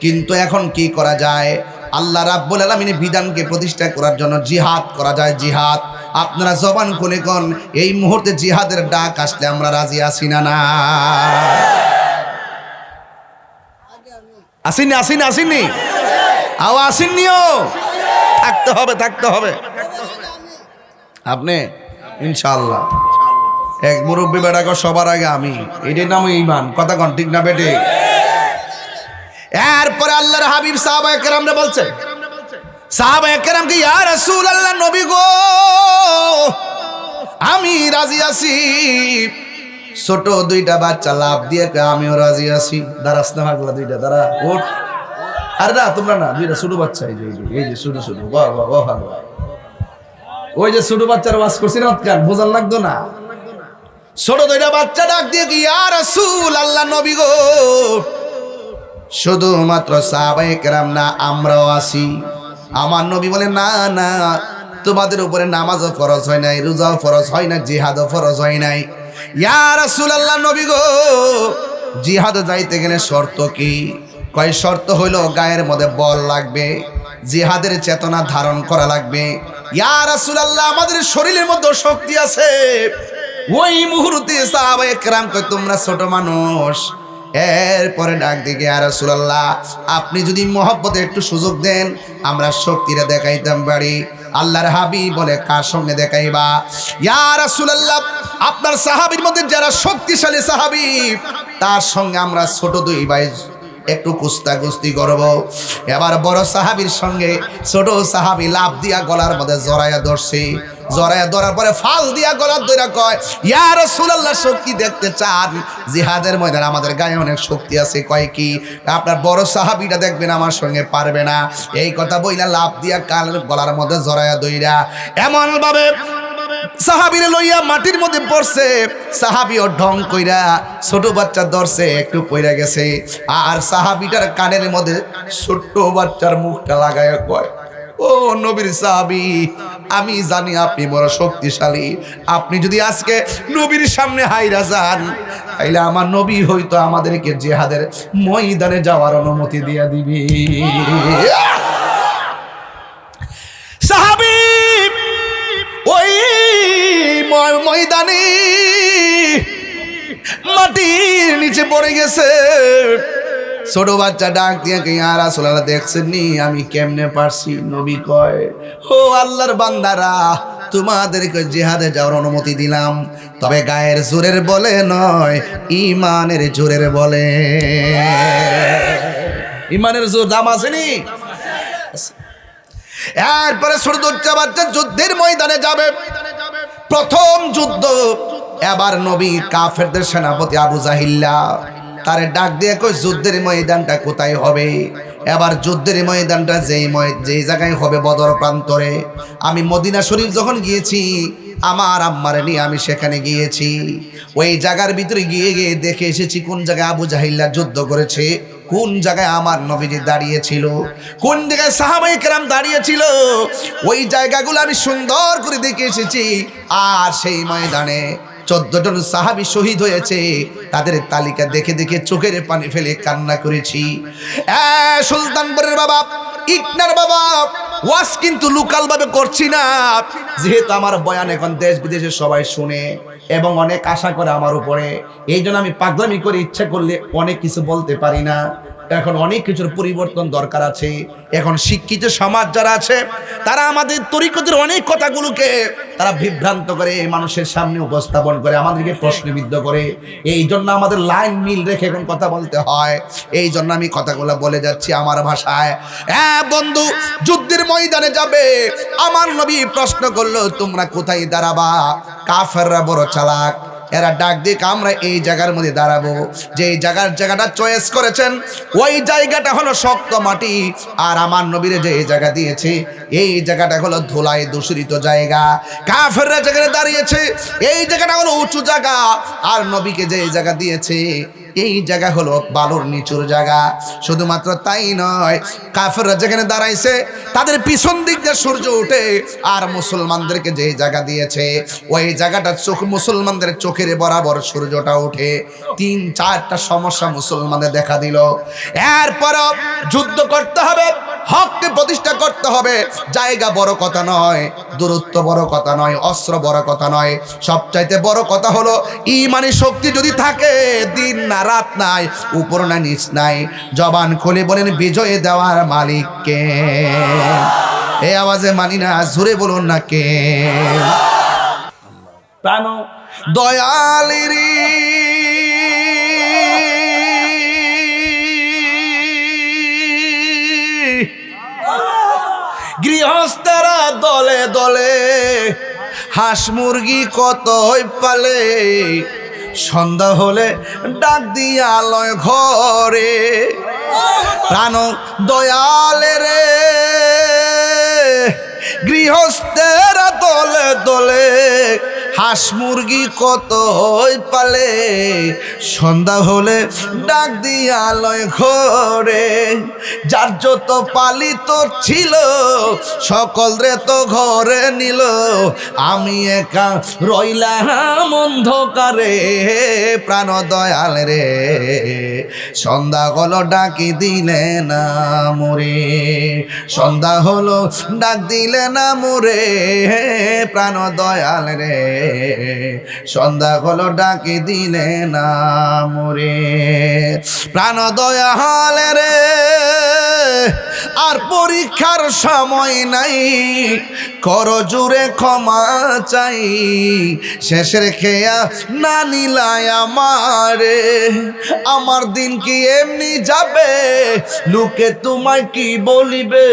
কিন্তু এখন কি করা যায়? আল্লাহ রাব্বুল আলামিনের বিধানকে প্রতিষ্ঠা করার জন্য জিহাদ করা যায়। জিহাদ আপনারা জবান খুলে কোন, এই মুহূর্তে জিহাদের ডাক আসলে আমরা রাজি আছি না? না আসেননি? আসেননি? আসেননি? আও আসেননিও? থাকতে হবে, থাকতে হবে। আপনি ইনশাআল্লাহ এক মুরব্বী বেটাকে সবার আগে আমি, এটার নাম ঈমান। কথা কোন ঠিক না বেটে? এরপরে আল্লাহর হাবিব সাহাবায়ে কেরামরা বলছে, সাহাবায়ে কেরামকে, ইয়া রাসূলুল্লাহ, নবী গো, আমি রাজি আছি, ছোট দুইটা বাচ্চা লাভ দিয়ে কয়, আমিও রাজি আছি। দাঁড়াস না ভাগলা দুইটা, দাঁড়া ওঠ। আরে না তোমরা না, দুইটা ছোট বাচ্চা, এই যে ছোট ছোট, বাহ বাহ বাহ ভাগলা। ওই যে ছোট বাচ্চার ওয়াজ করছি না, বোঝার লাগতো না। ছোট দুইটা বাচ্চা ডাক দিয়ে কি, ইয়া রাসূল, আল্লাহ নবী গো, শুধুমাত্র সাহাবায়ে কেরাম না, আমরাও আছি। আমার নবী বলে, না না, তোমাদের উপরে নামাজও ফরজ হয় নাই, রোজাও ফরজ হয় না, জিহাদও ফরজ হয় নাই। ইয়া রাসূলুল্লাহ, নবী গো, জিহাদে যাইতে গেলে শর্ত কি? কয় শর্ত হইল গায়ের মধ্যে বল লাগবে, জিহাদের চেতনা ধারণ করা লাগবে। ইয়া রাসূলুল্লাহ, আমাদের শরীরের মধ্যে শক্তি আছে। ওই মুহূর্তে সাহাবায়ে কেরাম কয়, তোমরা ছোট মানুষ। এরপরে ডাক দিকে, ইয়া রাসূলুল্লাহ, আপনি যদি মহব্বতে একটু সুযোগ দেন, আমরা শক্তিটা দেখাইতাম পারি। আল্লাহর হাবিব বলে, কার সঙ্গে দেখাইবা? ইয়া রাসূলুল্লাহ, আপনার সাহাবীর মধ্যে যারা শক্তিশালী সাহাবী, তার সঙ্গে আমরা ছোট দুই ভাই একটু কুস্তাকুস্তি করব। এবার বড় সাহাবীর সঙ্গে ছোট সাহাবী লাভ দিয়া গলার মধ্যে জড়াইয়া ধরছে। জড়াইয়া ধরার পরে ফাল দিয়া গলার ধরে কয়, ইয়া রাসূলুল্লাহ, শক্তি দেখতে চান? জিহাদের ময়দানে আমাদের গায়ে অনেক শক্তি আছে। কয় কি? আপনার বড় সাহাবীটা দেখবেন আমার সঙ্গে পারবে না। এই কথা বইলা লাভ দিয়া গলার মধ্যে জড়াইয়া ধইরা এমন ভাবে সাহাবীরে লইয়া মাটির মধ্যে পড়ছে। সাহাবীও ঢং কইরা ছোট বাচ্চা ধরছে, একটু পইরা গেছে। আর সাহাবীটার কানের মধ্যে ছোট্ট বাচ্চার মুখটা লাগায়া কয়, ও নবীর সাহাবী, আমি জানি আপনি বড় শক্তিশালী। আপনি যদি আজকে নবীর সামনে হাইরা যান, তাইলে আমার নবী হয়তো আমাদেরকে জিহাদের ময়দানে যাওয়ার অনুমতি দিয়া দিবে। সাহাবী ওই ময়দানে মাটির নিচে পড়ে গেছে। ছোট বাচ্চা ডাক দিয়ে, ইয়া রাসূলুল্লাহ, দেখছেন নি আমি কেমনে পারছি? নবী কয়, ও আল্লাহর বান্দারা, তোমাদেরকে জিহাদে যাওয়ার অনুমতি দিলাম, তবে গায়ের জোরের বলে নয়, ইমানের জোরের বলে। ইমানের জোর দাম আসেনি? এরপরে ছোট বাচ্চা যুদ্ধের ময়দানে যাবে। প্রথম যুদ্ধ। এবার নবী কাফেরদের সেনাপতি আবু জাহিল্লা তারে ডাক দিয়ে কই, যুদ্ধের ময়দানটা কোথায় হবে? এবার যুদ্ধের ময়দানটা যেই জায়গায় হবে, বদর প্রান্তরে। আমি মদিনা শরীফ যখন গিয়েছি, আমার আম্মারে নিয়ে আমি সেখানে গিয়েছি। ওই জায়গার ভিতরে গিয়ে দেখে এসেছি কোন জায়গায় আবু জাহিল্লা যুদ্ধ করেছে, কোন জায়গায় আমার নবীজি দাঁড়িয়েছিল, কোন জায়গায় সাহাবায়ে কেরাম দাঁড়িয়েছিল। ওই জায়গাগুলো আমি সুন্দর করে দেখে এসেছি। আর সেই ময়দানে 14 জন সাহাবী শহীদ হয়েছে, তাদের তালিকা দেখে দেখে চোখের পানি ফেলে কান্না করেছি। সুলতানপুরের বাবা, ইটনার বাবা, ওয়াজ কিন্তু লোকাল ভাবে করছি না, যেহেতু আমার বয়ান এখন দেশ বিদেশে সবাই শুনে এবং অনেক আশা করে আমার উপরে। এই জন্য আমি পাগলামি করে ইচ্ছা করলে অনেক কিছু বলতে পারি না। এখন অনেক কিছুর পরিবর্তন দরকার আছে। এখন শিক্ষিত সমাজ যারা আছে, তারা আমাদের তরিকতের অনেক কথাগুলোকে তারা বিভ্রান্ত করে মানুষের সামনে উপস্থাপন করে, আমাদেরকে প্রশ্নবিদ্ধ করে। এই জন্য আমাদের লাইন মিল রেখে এখন কথা বলতে হয়। এই জন্য আমি কথাগুলো বলে যাচ্ছি আমার ভাষায়। বন্ধু, যুদ্ধের ময়দানে যাবে। আমার নবী প্রশ্ন করলো, তোমরা কোথায় দাঁড়াবা? কাফেররা বড় চালাক, এরা ডাক দিয়ে, আমরা এই জায়গার মধ্যে দাঁড়াবো। যে জায়গাটা চয়েস করেছেন, ওই জায়গাটা হলো শক্ত মাটি। আর আমার নবীরে যে জায়গা দিয়েছে, এই জায়গাটা হলো ধুলায় দূষিত জায়গা। কাফেররা যেখানে দাঁড়িয়েছে, এই জায়গাটা হলো উঁচু জায়গা। আর নবীকে যে জায়গা দিয়েছে, এই জায়গা হলো বালুর নিচুর জায়গা। শুধুমাত্র তাই নয়, কাফেররা যেখানে দাঁড়াইছে, তাদের পিছন দিক দিয়ে সূর্য ওঠে। আর মুসলমানদেরকে যে জায়গা দিয়েছে, ওই জায়গাটা মুসলমানদের চোখের বরাবর সূর্যটা ওঠে। 3-4টা সমস্যা মুসলমানদের দেখা দিল। এরপরও যুদ্ধ করতে হবে, হককে প্রতিষ্ঠা করতে হবে। জায়গা বড় কথা নয়, দূরত্ব বড় কথা নয়, অস্ত্র বড় কথা নয়। সবচাইতে বড় কথা হলো ঈমানি শক্তি যদি থাকে, দিন না রাত নাই, উপর না নিচ নাই, জবান খুলে বলেন বিজয় দেওয়ার মালিক কে? এই আওয়াজে মানি না, জোরে বলুন না কে? প্রাণ দয়ালেরি গৃহস্থরা দলে দলে হাঁস মুরগি কতই পালে, সন্ধ্যা হলে ডাক দিয়া লয় ঘরে, প্রাণ দয়ালে রে গৃহস্থেরা দলে দলে হাঁস মুরগি কতই পালে, সন্ধ্যা হলে ডাক দিয়া লয় ঘরে, যার যত পালিত ছিল সকল রে তো ঘরে নিল, আমি একা রইলাম অন্ধকারে, প্রাণ দয়াল রে সন্ধ্যা হলো ডাকি দিলে না মোরে, সন্ধ্যা হলো ডাক দিলে না মোরে, প্রাণ দয়াল রে সন্ধ্যা হলো ডাকি দিলে না মোরে, প্রাণ দয়াল রে আর পরীক্ষার সময় নাই, কর জুড়ে ক্ষমা চাই, শেষের খেয়া না নিলাই আমারে, আমার দিন কি এমনি যাবে, লোকে তোমায় কি বলিবে,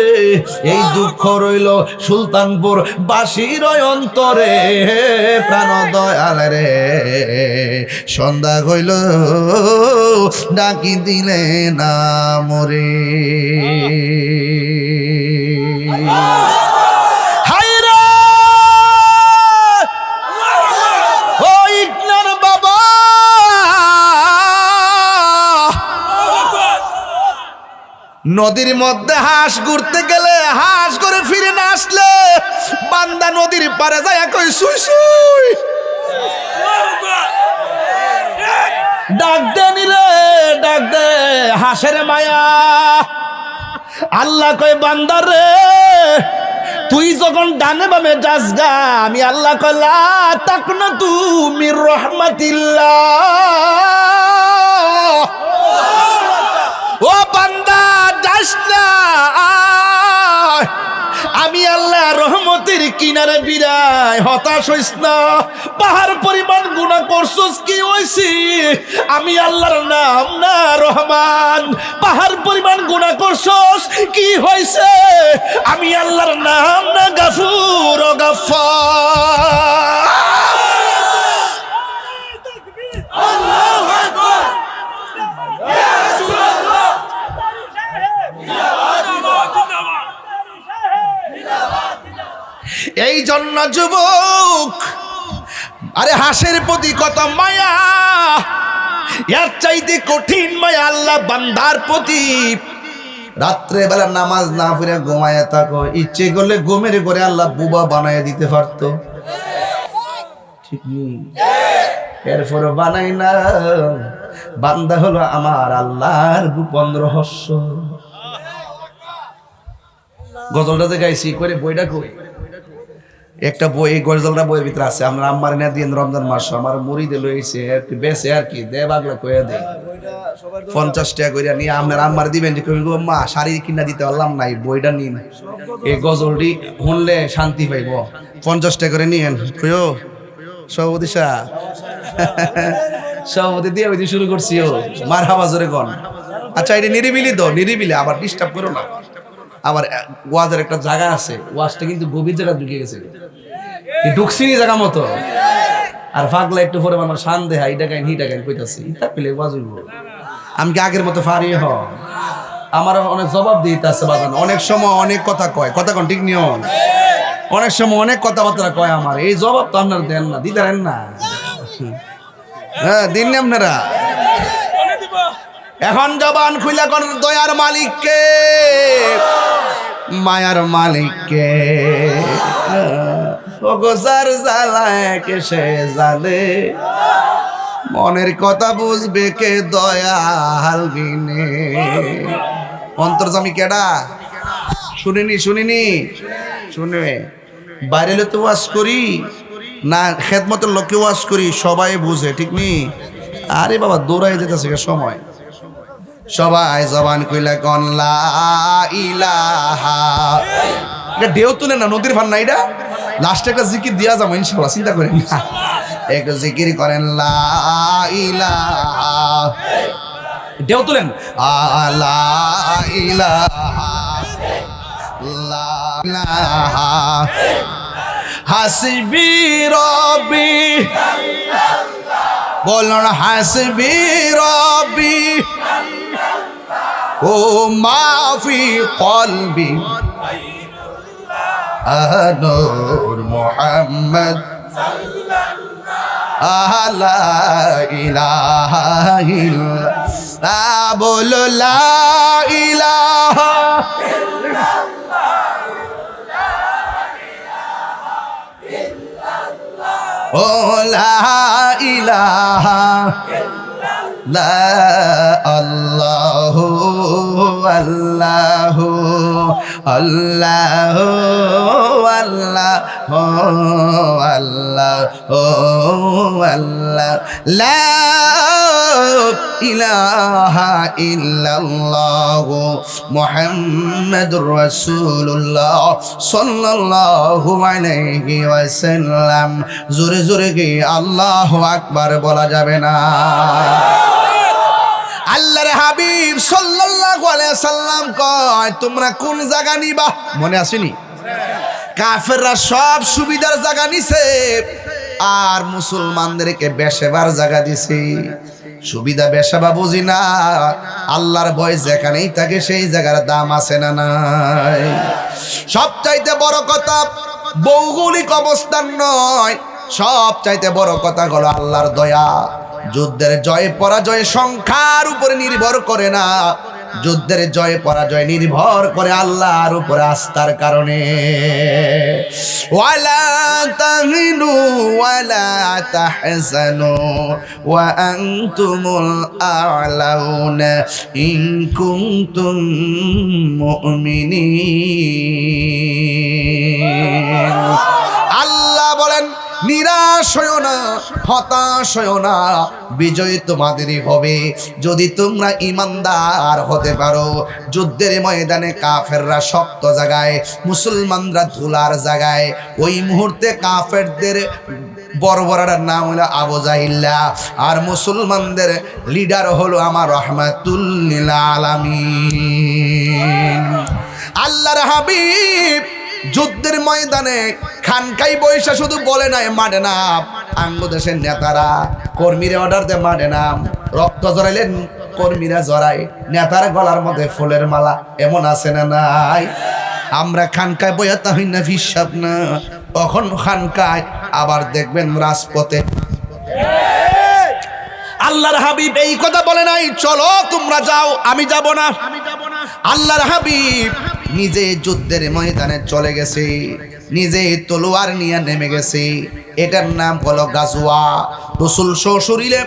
এই দুঃখ রইল সুলতানপুর বাসীর অন্তরে, প্রাণ দয়াল রে সন্ধ্যা হইল ডাকি দিলে না মোরে। হায়রে ও ইকনার বাবা, নদীর মধ্যে হাঁস ঘুরতে গেলে হাঁস করে ফিরে না আসলে বান্দা নদীর পারে যায় কই সুই সুই, ডাক দে নিলে ডাক দে হাঁসের মায়া, আল্লাহ কয় বান্দা রে তুই যখন ডানে বামে যাস গা, আমি আল্লাহ কলা তাকনা তুমি রহমাতিল্লাহ, ও বান্দা যাস না, আমি আল্লাহ রহমতের কিনারে বিরায়, হতাশ হইস না, পাহাড় পরিমাণ গুনাহ করছস কি হইছি, আমি আল্লাহর নাম না রহমান, পাহাড় পরিমাণ গুনাহ করছস কি হইছে, আমি আল্লাহর নাম না গাফুর ও গাফফার। আল্লাহু আকবার, ইয়া রাসূলুল্লাহ, এই জন্য যুবক আরে হাঁসের প্রতি কত মায়া, এর চাইতে কঠিন মায়া আল্লাহ বান্দার প্রতি। রাত্রে বেলা নামাজ না পড়ে ঘুমায় থাকো, ইচ্ছে করলে ঘুমের করে আল্লাহ বুবা বানায় দিতে পারতো, ঠিক নেই, এরপর বানাই না, বান্দা হলো আমার আল্লাহর গোপন রহস্য। গজলটা যে গাইছি করে বইটা কই, একটা বই গজলটা বইয়ের ভিতরে আছে, আমরা আম্মার না দিন রমজান মাস আমার মুড়িদে লইছে একটু বেশি আর কি দে বাগলা কইয়া দে 50 টাকা কইরা নিয়ে আপনার আম্মার দিবেন যে কইব মা শাড়ি কিনা দিতে পারলাম না, এই বইটা নিন, এই গজলটি শুনলে শান্তি পাইব, 50 টাকা করে নিয়েন। কইও সভাপতি সাহেব, সভাপতি দিয়ে ওই শুরু করছি, ও মার হাওয়া জোরে গন। আচ্ছা এটা নিরিবিলি তো, নিরিবিলি আবার ডিস্টার্ব করো না, আবার ওয়াজের একটা জায়গা আছে, ওয়াজটা কিন্তু গভীর জায়গা ঢুকে গেছে, ঢুকছিনি জায়গা মতো, আর ফাগলা একটু পরে আমার শান দেহা এটা গাইন হিটা গাইন কইতাছি, ইতা পেলে ওয়াজ হইব, আমি কি আগের মতো ফারিয়ে হ, আমার অনেক জবাব দিতে আছে বাজান, অনেক সময় অনেক কথা কয়, কথা কোন ঠিক নিয়ম, অনেক সময় অনেক কথাবার্তা কয়, আমার এই জবাব তো আপনারা দেন না, দিতে পারেন না, হ্যাঁ দিন না আপনারা। এখন জবান খুইলা কোন দয়ার মালিককে, মায়ার মালিককে, ওগোসার জ্বালায় কে সে জানে, মনের কথা বুঝবে কে দয়াল বিনে, অন্তর্জামী কেডা শুনিনি শুনিনি শুনে, বাইরে তো ওয়াজ করি না খেদমতের লোককে ওয়াজ করি, সবাই বুঝে ঠিক নি, আরে বাবা দৌড়াই যেতেছে সময়, সবাই জবান কইলা কোন লা ইলাহা, এটা ঢেউ তুলে না নদীর ফান না, এটা লাস্টে একটা জিকির দিয়া যাবো ইনশাআল্লাহ, চিন্তা করেন না, একটু জিকির করেন লা ইলাহা, ঢেউ তুলেন লা ইলাহা লা ইলাহা হাসবি রব্বি বলুন হাসবি রব্বি ও মাফি কলবি নূর মুহাম্মদ লা ইলাহা ইল্লাল্লাহ বলো লা ইলাহা ও লা ইলাহা লা আল্লাহু আল্লাহু আল্লাহু আল্লাহু আল্লাহু আল্লাহ লা ইলাহা ইল্লাল্লাহু মুহাম্মাদুর রাসূলুল্লাহ সাল্লাল্লাহু আলাইহি ওয়াসাল্লাম। জোরে জোরে কি আল্লাহু আকবার বলা যাবে না? আল্লাহর হাবিব সাল্লাল্লাহু আলাইহি সাল্লাম কয় তোমরা কোন জায়গা নিবা? মনে আসেনি? কাফেররা সব সুবিধার জায়গা নিছে আর মুসলমানদেরকে বেশেবার জায়গা দিছে। সুবিধা বেশাবা বুঝি না, আল্লাহর ভয় যেখানেই থাকে সেই জায়গার দাম আছে না নাই? সবচাইতে বড় কথা ভৌগোলিক অবস্থান নয়, সবচাইতে বড় কথা হলো আল্লাহর দয়া। যুদ্ধের জয় পরাজয় সংখ্যার উপরে নির্ভর করে না, যুদ্ধের জয় পরাজয় নির্ভর করে আল্লাহর উপরে আস্থার কারণে। ওয়ালা তাহিনু ওয়ালা তাহজানু ওয়া আনতুমুল আ'লাউনা ইন কুনতুম মুমিনিন। আল্লাহ বলেন নিরাশ হয়ো না, হতাশ হয়ো না, বিজয় তোমাদেরই হবে যদি তোমরা ইমানদার হতে পারো। যুদ্ধের ময়দানে কাফেররা শক্ত জায়গায়, মুসলমানরা ধুলার জায়গায়। ওই মুহূর্তে কাফেরদের বর্বরার নাম হলো আবু জাহিল্লা, আর মুসলমানদের লিডার হলো আমার রাহমাতুল লিল আলামিন। আল্লাহর হাবিব যুদ্ধের ময়দানে খানকাই বৈশা শুধু বলে নাই মাঠে নাম। আঙ্গদেশের নেতারা কর্মীরা অর্ডার দেয় মাঠে নাম। রক্ত জড়াইলেন কর্মীরা জড়ায়, নেতারা গলার মধ্যে ফুলের মালা। এমন আছে না নাই? আমরা খানকায় বইয়াতা হই না হিসাব না, তখন খানকায় আবার দেখবেন রাজপথে। আল্লাহর হাবিব এই কথা বলে নাই চলো তোমরা যাও আমি যাব না। আল্লাহর হাবিব নিজে যুদ্ধের ময়দানে চলে গেছে, নিজে তলোয়ার নিয়ে নেমে গেছে। এটার নাম হলো গাজওয়া। রাসূল সশরীরে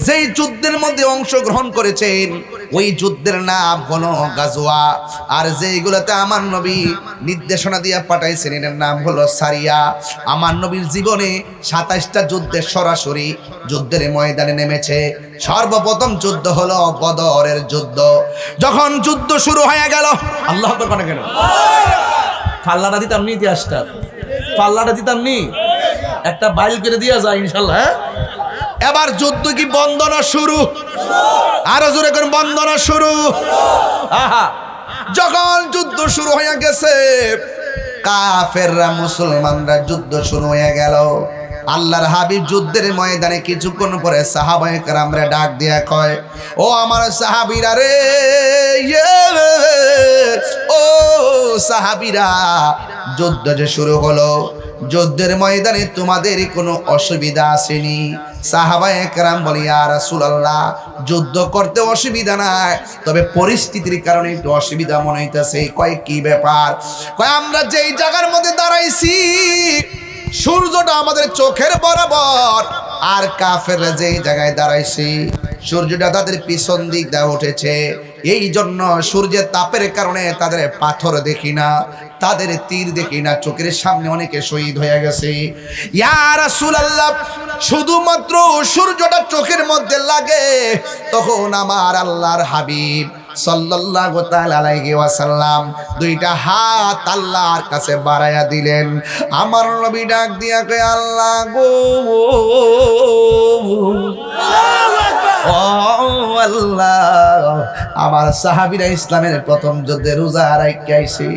যেই যুদ্ধের মধ্যে অংশগ্রহণ করেছেন ওই যুদ্ধের নাম হলো গাজওয়া। আর যেইগুলোতে আমার নবী নির্দেশনা দিয়ে পাঠাইছেন এর নাম হলো সারিয়া। আমার নবীর জীবনে 27টা যুদ্ধে সরাসরি যুদ্ধের ময়দানে নেমেছে। সর্বপ্রথম যুদ্ধ হলো বদরের যুদ্ধ। যখন যুদ্ধ শুরু হয়ে গেল, আল্লাহ তো কোনে কেন পাল্লাটা দিতাম নি, ইতিহাসটা পাল্লাটা দিতাম নি, একটা বাইল করে দিয়া যায় ইনশাল্লাহ। এবার যুদ্ধ কি বন্দনা শুরু? আরো জোরে করে বন্দনা শুরু। আহা, যখন যুদ্ধ শুরু হয়ে গেছে কাফেররা মুসলমানরা যুদ্ধ শুরু হয়ে গেল। আল্লাহর হাবিব যুদ্ধের ময়দানে কিছুক্ষণ পরে সাহাবায়ে কেরামরা ডাক দিয়া কয়, ও আমার সাহাবীরা রে, ও সাহাবীরা, যুদ্ধ যে শুরু হলো, যুদ্ধের ময়দানে তোমাদের কোনো অসুবিধা আসেনি? সাহাবায়ে কেরাম বলে, ইয়া রাসূলুল্লাহ, যুদ্ধ করতে অসুবিধা নাই, তবে পরিস্থিতির কারণে একটু অসুবিধা মনে হইতেছে। কয় কি ব্যাপার? কয় আমরা যেই জায়গার মধ্যে দাঁড়াইছি সূর্যটা আমাদের চোখের বরাবর, আর কাফেররা যেই জায়গায় দাঁড়াইছি সূর্যটা তাদের পিছন দিক দিয়ে উঠেছে। এই জন্য সূর্যের তাপের কারণে তাদের পাথর দেখি না, তাদের তীর দেখি না, চোখের সামনে অনেকে শহীদ হয়ে গেছে। ইয়া রাসূলুল্লাহ, শুধুমাত্র সূর্যটা চোখের মধ্যে লাগে তখন আমার আল্লাহর হাবিব সাল্লাল্লাহু তাআলা আলাইহি ওয়াসাল্লাম দুইটা হাত আল্লাহর কাছে বাড়ায়া দিলেন। আমার নবী ডাক দিয়া কয়, আল্লাহ গো, ও আল্লাহ, আমার সাহাবীরা ইসলামের প্রথম যুদ্ধে রোজা রাইখা আইছে,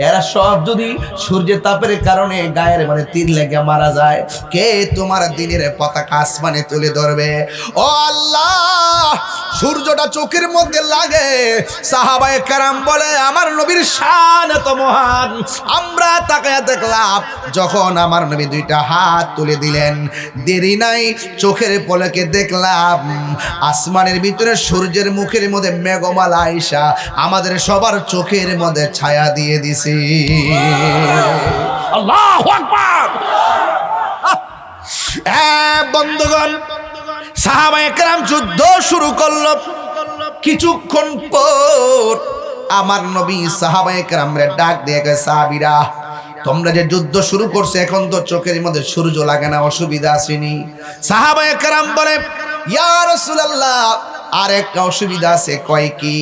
এরা সব যদি সূর্যের তাপের কারণে গায়ের মানে তীর লেগে মারা যায়, কে তোমার দিনের পতাকা আসমানে তুলে ধরবে? ও আল্লাহ, সূর্যটা চোখের মধ্যে লাগে, সাহাবায়ে কেরাম বলে আমার নবীর শান এত মহান। আমরা তাকায়া দেখলাম যখন আমার নবী দুইটা হাত তুলে দিলেন, দেরি নাই, চোখের পলকে দেখলাম আসমানের ভিতরে সূর্যের মুখের মধ্যে মেঘমালা আইসা আমাদের সবার চোখের মধ্যে ছায়া দিয়ে দিছে। আল্লাহু আকবার। বন্ধুগণ, সাহাবায়ে কেরাম যুদ্ধ শুরু করলো। কিছুক্ষণ পর আমার নবী সাহাবায়ে কেরামরে ডাক দিয়ে কয়, সাহাবীরা তোমরা যে যুদ্ধ শুরু করছো, এখন তো চোখের মধ্যে সূর্য লাগে না, অসুবিধা আসেনি? সাহাবায়ে কেরাম বলে, ইয়া রাসূলুল্লাহ, আর একটা অসুবিধা আছে। কয় কি?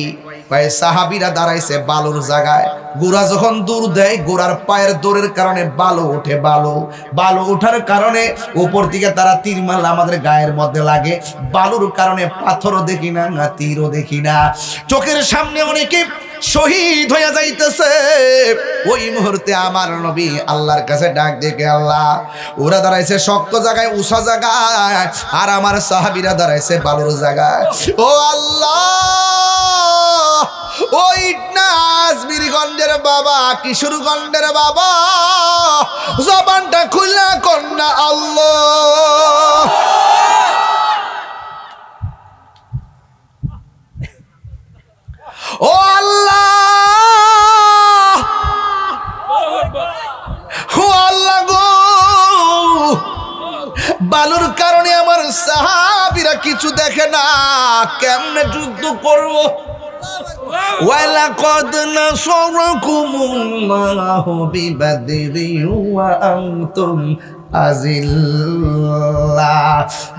কয় সাহাবীরা দাঁড়াইছে বালুর জায়গায়, গোড়া যখন দূর দেয় গোড়ার পায়ের দৌড়ের কারণে বালু ওঠে, বালু ওঠার কারণে উপর থেকে তারা তীর মারলে আমাদের গায়ের মধ্যে লাগে, বালুর কারণে পাথরও দেখি না, তীরও দেখি না, চোখের সামনে অনেকে শহীদ হয়ে যাইতেছে। ওই মুহূর্তে আমার নবী আল্লাহর কাছে ডাক দেখে, আল্লাহ, ওরা দাঁড়াইছে শক্ত জায়গায়, উষা জায়গায়, আর আমার সাহাবীরা দাঁড়াইছে বালুর জায়গায়। ও আল্লাহ, ওই নাজমিরগঞ্জের বাবা, কিশোরগঞ্জের বাবা, জবানটা খুলে কন্যা আল্লাহ। ও আল্লাহ, ও আল্লাহ গো, বালুর কারণে আমার সাহাবীরা কিছু দেখে না, কেমনে যুদ্ধ করবো? ওয়ালাকাদ নাসারাকুমুল্লাহু বিবাদরিন ওয়া আনতুম আজিল্লাহ।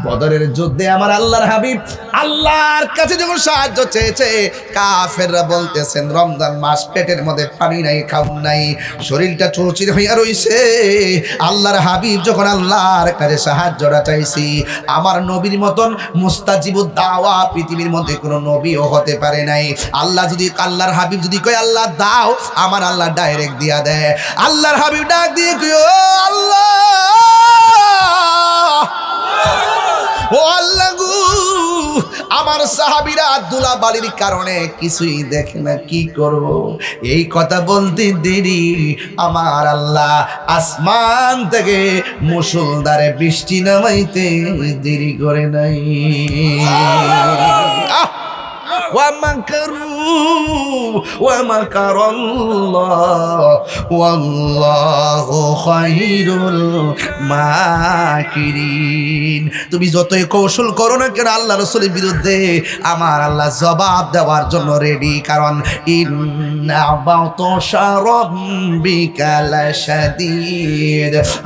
বদরের যুদ্ধে আমার আল্লাহর হাবিব আল্লাহর কাছে যখন সাহায্য চেয়েছে, কাফেররা বলতেছেন রমজান মাস, পেটের মধ্যে পানি নাই, খাওন নাই, শরীরটা চৌচির হইয়া রইছে। আল্লাহর হাবিব যখন আল্লাহর কাছে সাহায্যটা চাইছি, আমার নবীর মতন মুস্তাজিবুদ দাওয়া পৃথিবীর মধ্যে কোনো নবীও হতে পারে নাই। আল্লাহ যদি, আল্লাহর হাবিব যদি কয় আল্লাহ দাও, আমার আল্লাহ ডাইরেক্ট দিয়া দেয়। আল্লাহর হাবিব ডাক দিয়ে কই, ও আল্লাহ, ও আল্লাহ গো, আমার সাহাবীরা আব্দুল্লাহ বালির কারণে কিছুই দেখে না, কি করব? এই কথা বলতে দেরি আমার আল্লাহ আসমান থেকে মুষলধারে বৃষ্টি নামাইতে দেরি করে নাই। তুমি যতই কৌশল করো না কেন আল্লাহ রাসূলের বিরুদ্ধে, আমার আল্লাহ জবাব দেওয়ার জন্য রেডি। কারণ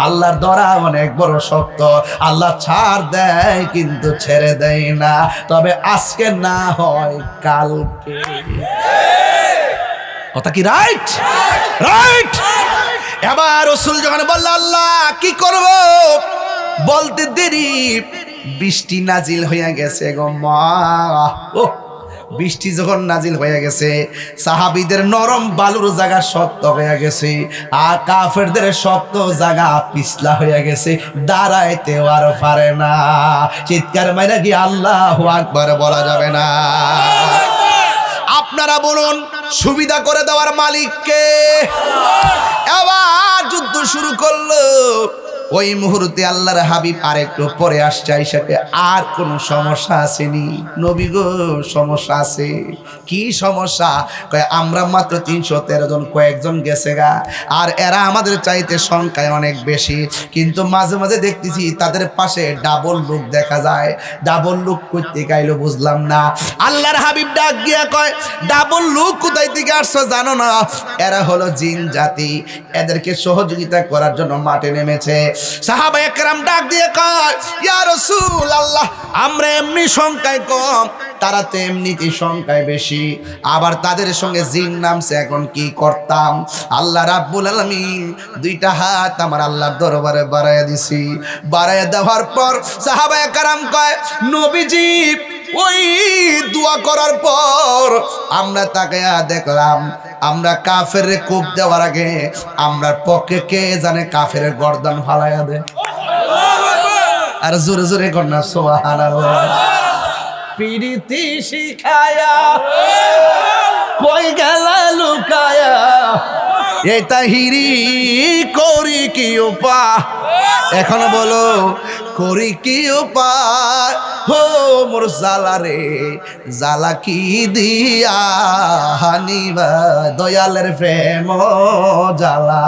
আল্লাহর ধরা অনেক বড় শক্ত, আল্লাহ ছাড় দেয় কিন্তু ছেড়ে দেয় না। তবে আজকে না হয় কালকে। কথা কি রাইট? রাইট। এবার রাসূল যখন বলল আল্লাহ কি করব, বলতে দেরি বৃষ্টি নাজিল হয়ে গেছে গো মা। বৃষ্টি যখন নাজিল হয়ে গেছে, সাহাবীদের নরম বালুর জায়গা শক্ত হয়ে গেছে, আর কাফেরদের শক্ত জায়গা পিছলা হয়ে গেছে, দাঁড়াইতেও আর পারে না। চিৎকার মাইরা কি আল্লাহু আকবার বলা যাবে না? আপনারা বলুন, সুবিধা করে দেওয়ার মালিককে। এবার যুদ্ধ শুরু করলো। ওই মুহূর্তে আল্লাহর হাবিব আর একটু পরে আসছে, আইসাকে আর কোন সমস্যা আসেনি? নবী গো, সমস্যা আছে। কি সমস্যা? কয় আমরা মাত্র 313 জন, কয়েকজন গেছে গা, আর এরা আমাদের চাইতে সংখ্যায় অনেক বেশি, কিন্তু মাঝে মাঝে দেখতেছি তাদের পাশে ডাবল লোক দেখা যায়। ডাবল লোক করতে গাইলো বুঝলাম না। আল্লাহর হাবিব ডাক দিয়া কয়, ডাবল লোক কোথায় থেকে আসছো জানো না? এরা হলো জিন জাতি, এদেরকে সহযোগিতা করার জন্য মাঠে নেমেছে। সাহাবায়ে কেরাম ডাক দিয়ে কয়, ইয়া রাসূলুল্লাহ, আমরা এমনি সংখ্যায় কম, তারা তো এমনিতেই সংখ্যায় বেশি, আবার তাদের সঙ্গে জিন নামছে, এখন কি করতাম? আল্লাহ রাব্বুল আলামিন দুইটা হাত আমার আল্লাহর দরবারে বাড়াইয়া দিছি। বাড়াইয়া দেওয়ার পর সাহাবায়ে কেরাম কয়, নবীজি ওই দোয়া করার পর আমরা তাকে দেখলাম, আমরা কাফের কোপ দেওয়ার আগে আমরা পক্ষে কে জানে কাফের গর্দান ফালাইয়া দে। আর জোরে জোরে কন্যা সুবহানাল্লাহ। পিরিতি শিখায়া কই গেলা লুকায়া, এই তাহিরি করি কি উপায়, এখন বলো করি কি উপায়, হো মোর জালা রে জালা কি দিয়া হানিবা, দয়ালের প্রেম জালা।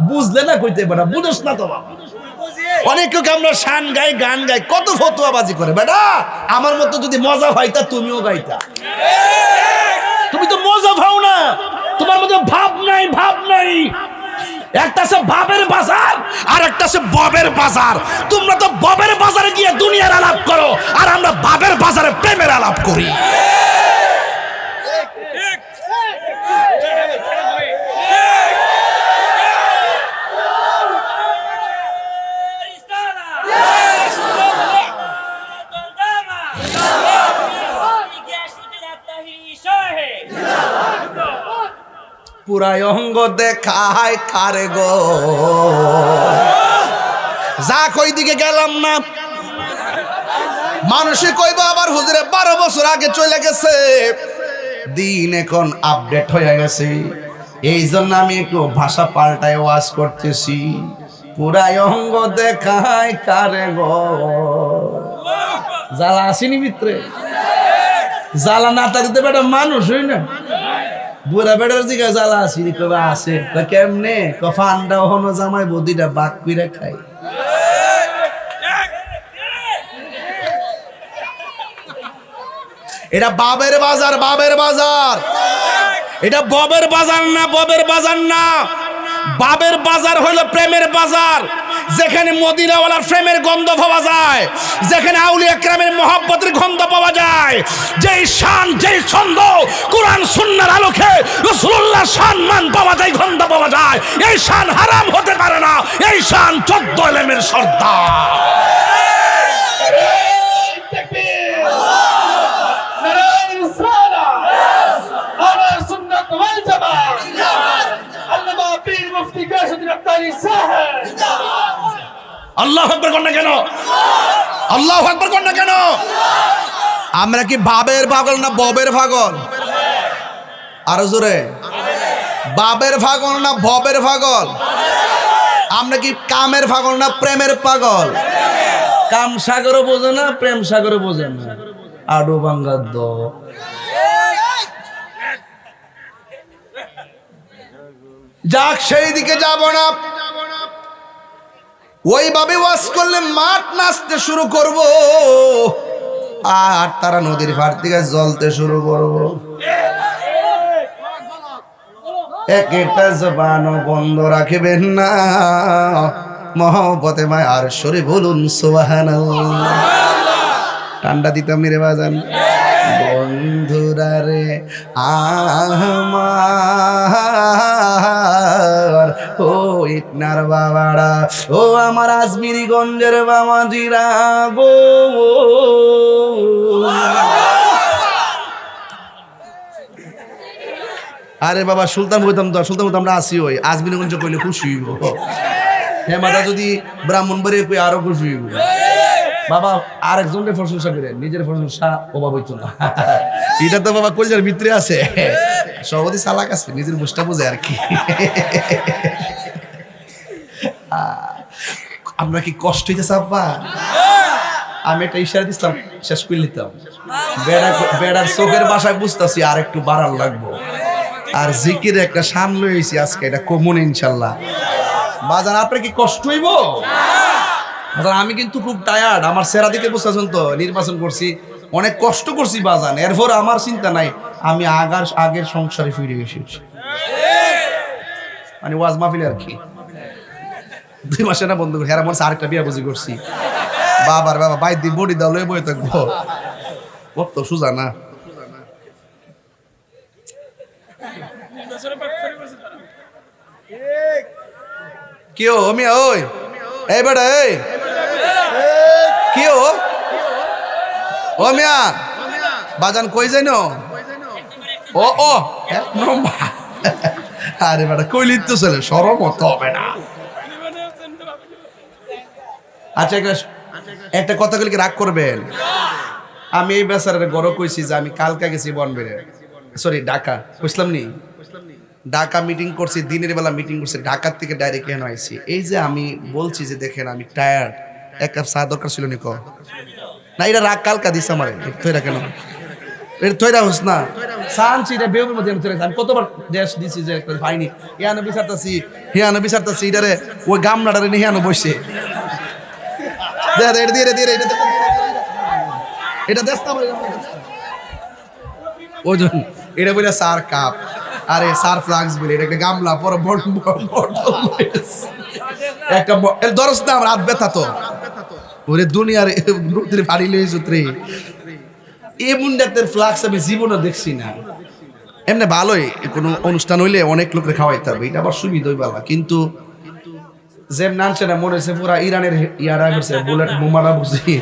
বুঝলে না কইতে বেটা, বুঝোস না তো বাবা। অনেককে আমরা শান গাই, গান গাই, কত ফতুয়াবাজি করে। বেটা আমার মতো যদি মজা পাইতা তুমিও গাইতা। তুমি তো মজা পাও না, তোমার মধ্যে ভাব নাই, ভাব নাই। একটা সে বাবের বাজার আর একটা সে ববের বাজার। তোমরা তো ববের বাজারে গিয়ে দুনিয়ার আলাপ করো, আর আমরা বাবের বাজারে প্রেমের আলাপ করি। পুরাই অঙ্গ দেখায় কারে গো, যা কই দিকে গেলাম না মানুষে কইবা আবার হুজুরে 12 বছর আগে চলে গেছে। দিন এখন আপডেট হয়ে গেছে, এই জন্য আমি একটু ভাষা পাল্টায় ওয়াজ করতেছি। পুরাই অঙ্গ দেখায় কারে গো, জ্বালা আসেনি ভিতরে, জ্বালা না থাকতে বেটা মানুষ হই না। বুড়া বেড়ার দিকে জ্বালা আসি কবে আসে কেমনে, কফান্ডা হনো জামাই বদিটা বাক পিরে খাই। এটা বাবের বাজার, বাবের বাজার, এটা ববের বাজার না, ববের বাজার না। বাবের বাজার হলো প্রেমের বাজার, যেখানে মদিনাওয়ালার প্রেমের গন্ধ পাওয়া যায়, যেখানে আউলিয়া কেরামের মহব্বতের গন্ধ পাওয়া যায়। যেই শান, যেই ছন্দ কোরআন সুন্নাহর আলোকে রাসূলুল্লাহর সম্মান পাওয়া যায়, গন্ধ পাওয়া যায়। এই শান হারাম হতে পারে না, এই শান 14 ইলমের সর্দার। আল্লাহু আকবার কোন না কেন, আল্লাহু আকবার কোন না কেন। আমরা কি বাবের পাগল না ববের পাগল? আরো জোরে, বাবের পাগল না ববের পাগল? আমরা কি কামের পাগল না প্রেমের পাগল? কাম সাগরও বোঝে না, প্রেম সাগরও বোঝে না, আডো বাঙ্গার দ। যাক, সেই দিকে যাব না। ওইভাবে ওয়াজ করলে মাঠ নাচতে শুরু করব, আর তারা নদীর পাড় থেকে জ্বলতে শুরু করব। একটা জবানও বন্ধ রাখবেন না, মহব্বতে মায়ার সুরে বলুন সুবহানাল্লাহ। ঠান্ডা দিতাম রে বাজান। বন্ধুরা রে আমার, ও ইটনার বাবারা, ও আমার আজমিরি গঞ্জের বাবাজিরা গো, আরে বাবা সুলতান হইতাম তো, সুলতান হইতাম আমরা আসি, ওই আজমিরগঞ্জ কইলে খুশি হইব। হ্যাঁ মাতা যদি ব্রাহ্মণবাড়ি কই আরো খুশি হইব। বাবা আরেকজনের প্রশংসা করে নিজের প্রশংসা অভাব হইতো না। এটা তো বাবা কলজার ভিতরে আছে, সভাপতি চালাক আছে, নিজের বুঝটা বোঝে আর কি। আমরা কি কষ্ট হইতেছে আব্বা? আমি একটা ইশারা দিছিলাম, শেষ করে নিতাম। বেড়ার চোখের বাসায় বুঝতেছি আর একটু বাড়ার লাগবো। আর জিকির একটা শান লইছি আজকে, এটা কমন ইনশাল্লাহ। বাজান আপনার কি কষ্ট হইব? আমি কিন্তু খুব টায়ার্ড, আমার সেরা দিকে বুঝতেছেন তো, নির্বাচন করছি, অনেক কষ্ট করছি বাজান। এরপর আমার চিন্তা নাই, আমি আগের সংসারে ফিরে এসেছি। মানে ওয়াজ মাহফিলে আর কি 2 মাসে না বন্ধু, হেরা মনে আরেকটা বিয়া বুঝি করছি। বাবার বাবা বাইর দিয়ে বডি দাও লয়ে বই থাকবো, কত সুজা না। কেউ মিয়া ওই, এই বেটা এই কি ও মিয়া বাজান কই যাইনো? ও ও 1 নম্বর। আরে বেটা কইলি তো চলে, শরম হতে হবে না। আচ্ছা একটা কথা কইলে কি রাগ করবেন? আমি এই বেচারার গড় কইছি যে আমি কালকা গেছি বনবেড়ে, সরি ঢাকা, বুঝলাম নি? ঢাকা মিটিং করছি, দিনের বেলা মিটিং করছি, ঢাকার থেকে ডাইরেক্ট কেন আইছি। এই যে আমি বলছি যে দেখেন আমি টায়ার্ড, 1 কাপ চা দরকার ছিল নিকো না, এটা রাগ কালকা দিস আমারে, তৈরা কেন এটা তৈরা হোস না সানছি, এটা বেউবের মধ্যে আমি কতবার দেশ দিছি যে পাইনি, হিয়ানো বিচারতাছি এটারে, ওই গামলাটারে নিয়ে হিয়ানো বসে এটা দেশ না ওজন, এটা বলে সার কাপ, আরে সার ফ্লাক্স বলে, এটা একটা গামলা পরে একটা দরস না, আমার হাত ব্যথা তো ওরে দুনিয়ার নদীর ফাড়ি লই সূত্রে এই মুন্ডাতের ফ্লাক্স আমি জীবনে দেখছি না। এমনি ভালোই কোনো অনুষ্ঠান হইলে অনেক লোকের খাওয়াইতে হবে, এটা আবার সুবিধাই ভালো, কিন্তু যেম নানছে না মনে হচ্ছে পুরা ইরানের ইয়ারা করছে বুলেট বোমাটা বুঝি।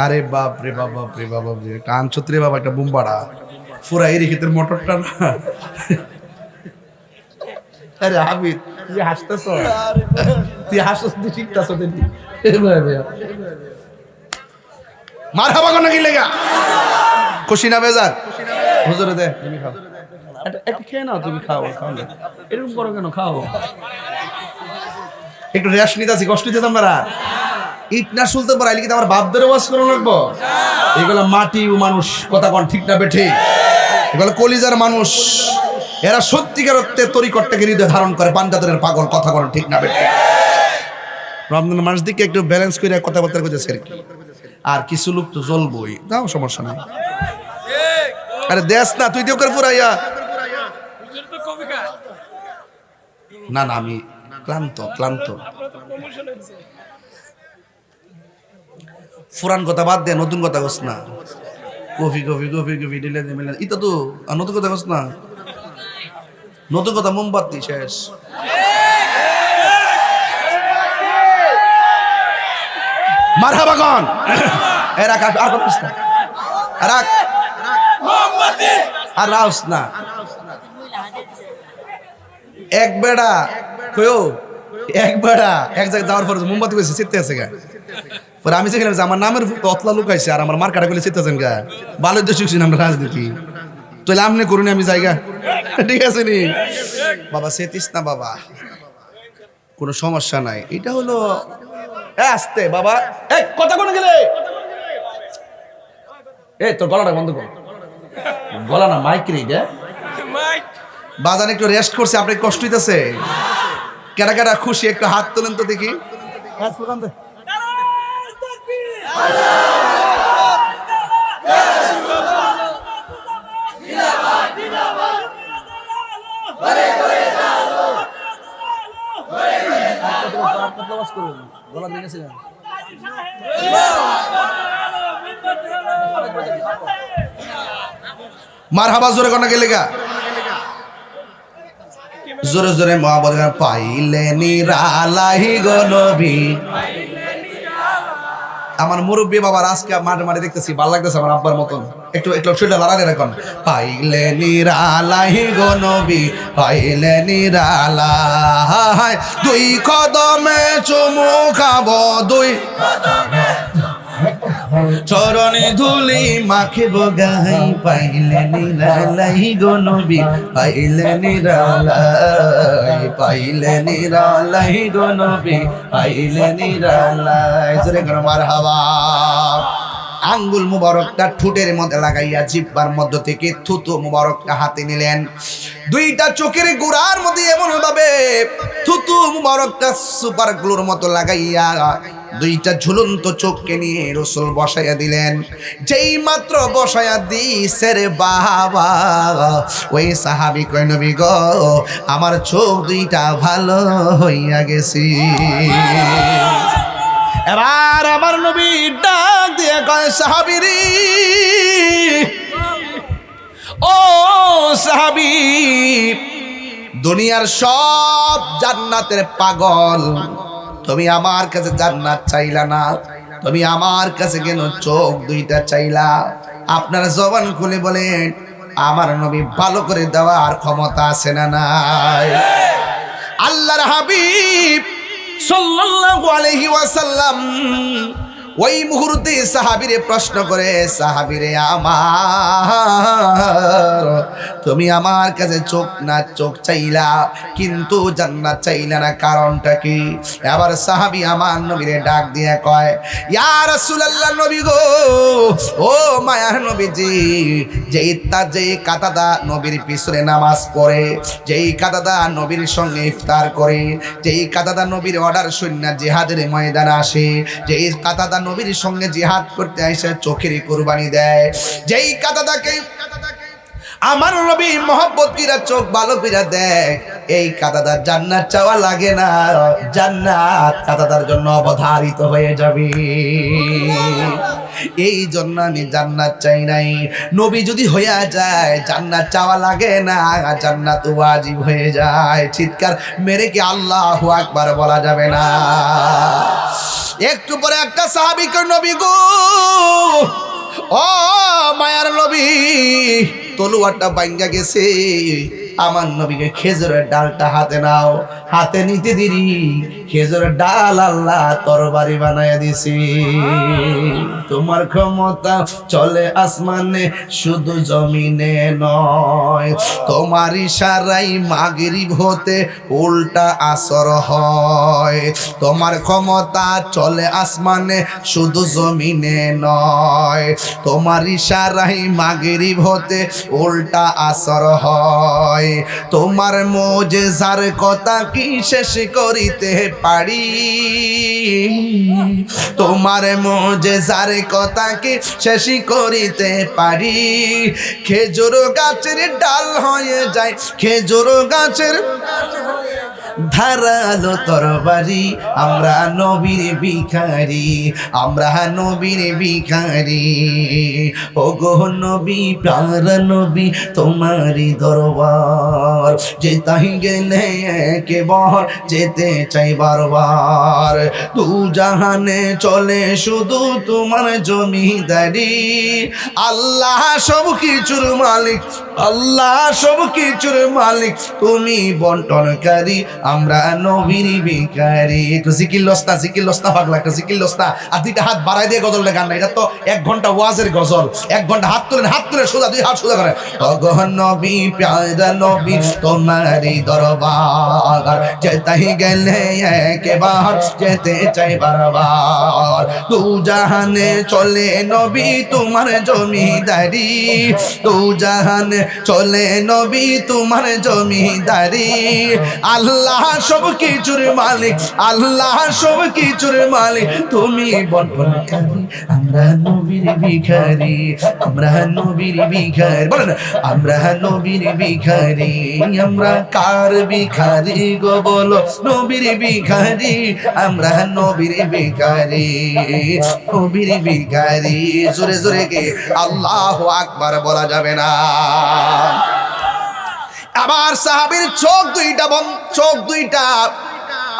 আরে বাপ রে বাপ, বাপ রে বাপ, একটা আনছত্রে বাবা, একটা বোম্বাড়া পুরা এর ক্ষেতের মোটরটা না। আরে হাবিব তুই হাসতেছ, তুই হাসছ, তুই শিখতেছ মারহাবা কোন কি লেগা খুশি না বেজার? হুজুরে দে তুমি খাও, একটু খেয়ে নাও, তুমি খাও, খাও না এরকম করো কেন, খাও একটু রেস্ট নিতেছি, কষ্ট দিতে আমরা ইট না শুনতে পারাইলে কিন্তু আমার বাপ ধরে ওয়াজ করে লাগবো। এগুলো মাটি ও মানুষ, কথা কোন ঠিক না বেঠে, এগুলো কলিজার মানুষ, এরা সত্যিকার অর্থে তরিকটটাকে হৃদয় ধারণ করে, পাঞ্জাতের পাগল, কথা কোন ঠিক না বেঠে। রমজান মাস দিকে একটু ব্যালেন্স করে কথাবার্তা করতেছে আর কি, আর কিছু লোক তো জ্বলবই, তাও সমস্যা নাই। আরে দেশ না তুই দিও করে পুরাইয়া, না না আমি ক্লান্ত ক্লান্ত। পুরান কথা বাদ দে, নতুন কথা কস না, কফি কফি কফি কফি দিলে মিলে ইতা তো, আর নতুন কথা কস না, নতুন কথা মোমবাতি শেষ। মারহাবা কোন এরা কাট আর কত না, রাখ মোমবাতি আর রাউস না। এক বেড়া কয়ও, এক বেড়া এক জায়গায় যাওয়ার পর মোমবাতি কইছে চিত্তে আছে গা, পরে আমি যেখানে আমার নামের অতলা লুকাইছে আর আমার মার কাটা গুলি চিত্তে আছেন গা, ভালো তো শিখছি আমরা রাজনীতি, তাহলে আমনে করুন আমি জায়গা, ঠিক আছে নি বাবা, সেতিস না বাবা, কোনো সমস্যা নাই। এটা হলো আস্তে বাবা, এই কথা কোন গেলে, এই তোর গলাটা বন্ধ কর, গলা না মাইক রে, মাইক বাজান একটু রেস্ট করছে, আপনি কষ্ট হইতেছে, কেডা কেডা খুশি একটু হাত তোলেন তো দেখি। মারহাবা জোরে কোন গেলে গা, জোরে জোরে মহাবত পাইলে নিরালাহি গো নবী। আমার মুরব্বী বাবার আজকে মাঠে মাঠে দেখতেছি, ভালো লাগতেছে আমার আব্বার মতন, একটু একটু সেটা লড়াই এখন। পাইলে নিরালাহি গো নবী, পাইলে নিরালাই, দুই কদমে চুমু খাবো, দুই চরণে ধুলি মাখিব গাই, পাইলে নিরালাই গো নবী, পাইলে নিরালাই, পাইলে নিরালাই গো নবী, পাইলে নিরালাই। জোরে করে মারহাবা। আঙ্গুল মুবারকটা ঠোঁটের মধ্যে লাগাইয়া জিহ্বার মধ্য থেকে থুতু মুবারকটা হাতে নিলেন, দুইটা চোখের গোড়ার মধ্যে এমন ভাবে থুতু মুবারকটা সুপার গ্লুর মতো লাগাইয়া দুইটা ঝুলন্ত চোখকে নিয়ে রাসূল বসাইয়া দিলেন। যেই মাত্র বসাইয়া দিছে রে বাবা, ওই সাহাবী কয় নবী গো আমার চোখ দুইটা ভালো হইয়া গেছে। এবার আমার নবী ডাক দিয়ে কয় সাহাবীরে, ও সাহাবী, দুনিয়ার সব জান্নাতের পাগল, তুমি আমার কাছে জান্নাত চাইলা না, তুমি আমার কাছে কেন চোখ দুইটা চাইলা? আপনারা জবান খুলে বলেন, আমার নবী ভালো করে দেওয়ার ক্ষমতা আছে না নাই? আল্লাহর হাবিব সাল্লাল্লাহু আলাইহি ওয়াসাল্লাম ওই মুহূর্তে সাহাবীরে প্রশ্ন করে, সাহাবীরে আমার, তুমি আমার কাছে চোখ চাইলা কিন্তু জান্নাত চাইলা না, কারণটা কি? এবার সাহাবী আমার নবীরে ডাক দিয়ে কয়, ইয়া রাসূলুল্লাহ, নবী গো, ও মায়ার নবীজি, যেই কাতাদা নবীর পিছনে নামাজ পড়ে, যেই কাতাদা নবীর সঙ্গে ইফতার করে, যেই কাতাদা নবীর অর্ডার শূন্য জিহাদের ময়দানে আসে, যেই কাতাদা নবীর সঙ্গে জিহাদ করতে এসে চোখের কুরবানি দেয়, যেই কাতাদাকে আমার নবী মহব্বত কিরা চোখ ভালো করে দেয়, এই কাতাদার জান্নাত চাওয়া লাগে না, জান্নাত কাতাদার জন্য অবধারিত হয়ে যাবে। এই জন্য আমি জান্নাত চাই নাই। নবী যদি হইয়া যায় জান্নাত চাওয়া লাগে না, জান্নাত ওয়াজিব হয়ে যায়। চিৎকার মেরে কি আল্লাহু আকবার বলা যাবে না? একটু পরে একটা সাহাবী কই, নবী গো, ও মায়ার নবী, তলোয়ারটা ভাঙ্গা গেছে, আমার নবীকে খেজুরের ডালটা হাতে নাও। হাতে নিতে দিরি খেজুরের ডাল আল্লাহ তরবারি বানায় দিছি। তোমার ক্ষমতা চলে আসমানে শুধু জমিনে নয়, তোমার ইশারায় মাগরিব হতে উল্টা আসর হয়। তোমার ক্ষমতা চলে আসমানে শুধু জমিনে নয়, তোমার ইশারায় মাগরিব হতে উল্টা আসর হয়। তোমার মুজিজার কথা কি শেষ করিতে পারি? তোমার মুজিজার কথা কি শেষ করিতে পারি? খেজুর গাছের ডাল হয়ে যায়, খেজুর গাছের ধারালো তরবারি, আমরা নবীর ভিখারি, আমরা নবীর ভিখারি। ও গো নবী, প্যারা নবী, তোমারই দরবার যেতাই গেলে একবার যেতে চাই বারবার। দু জাহানে চলে শুধু তোমার জমিদারি, আল্লাহ সব কিছুর মালিক, আল্লাহ সব কিছুর মালিক, তুমি বন্টনকারী, আমরা নবীর ভিখারি। একটু জিকির লস্তা পাগলা, একটা জিকির লস্তা আর দুইটা হাত বাড়াই দিয়ে গজলটা গান না, এটা তো 1 ঘন্টা ওয়াজের গজল। 1 ঘন্টা হাত তুলে সোজা, 2 হাত সোজা করে, ওগো নবী, প্যারা নবী, তোমারই দরবার যেতাই গেলে একবার যেতে চাই বারবার। দু জাহানে চলে নবী তোমার জমিদারি, দু জাহানে চলে নবী তোমার জমিদারি। আল্লাহ সব কিছুর মালিক, আল্লাহ সব কিছুর মালিক, তুমি বন্টনকারী, আমরা নবীর ভিখারি, আমরা নবীর ভিখারি। বলেন, আমরা নবীর ভিখারি। আমরা কার ভিখারি গো বলো? নবীর ভিখারি, আমরা নবীর ভিখারি, নবীর ভিখারি। জোরে জোরে কে আল্লাহু আকবার বলা যাবে না? আবার সাহাবীর চোখ দুইটা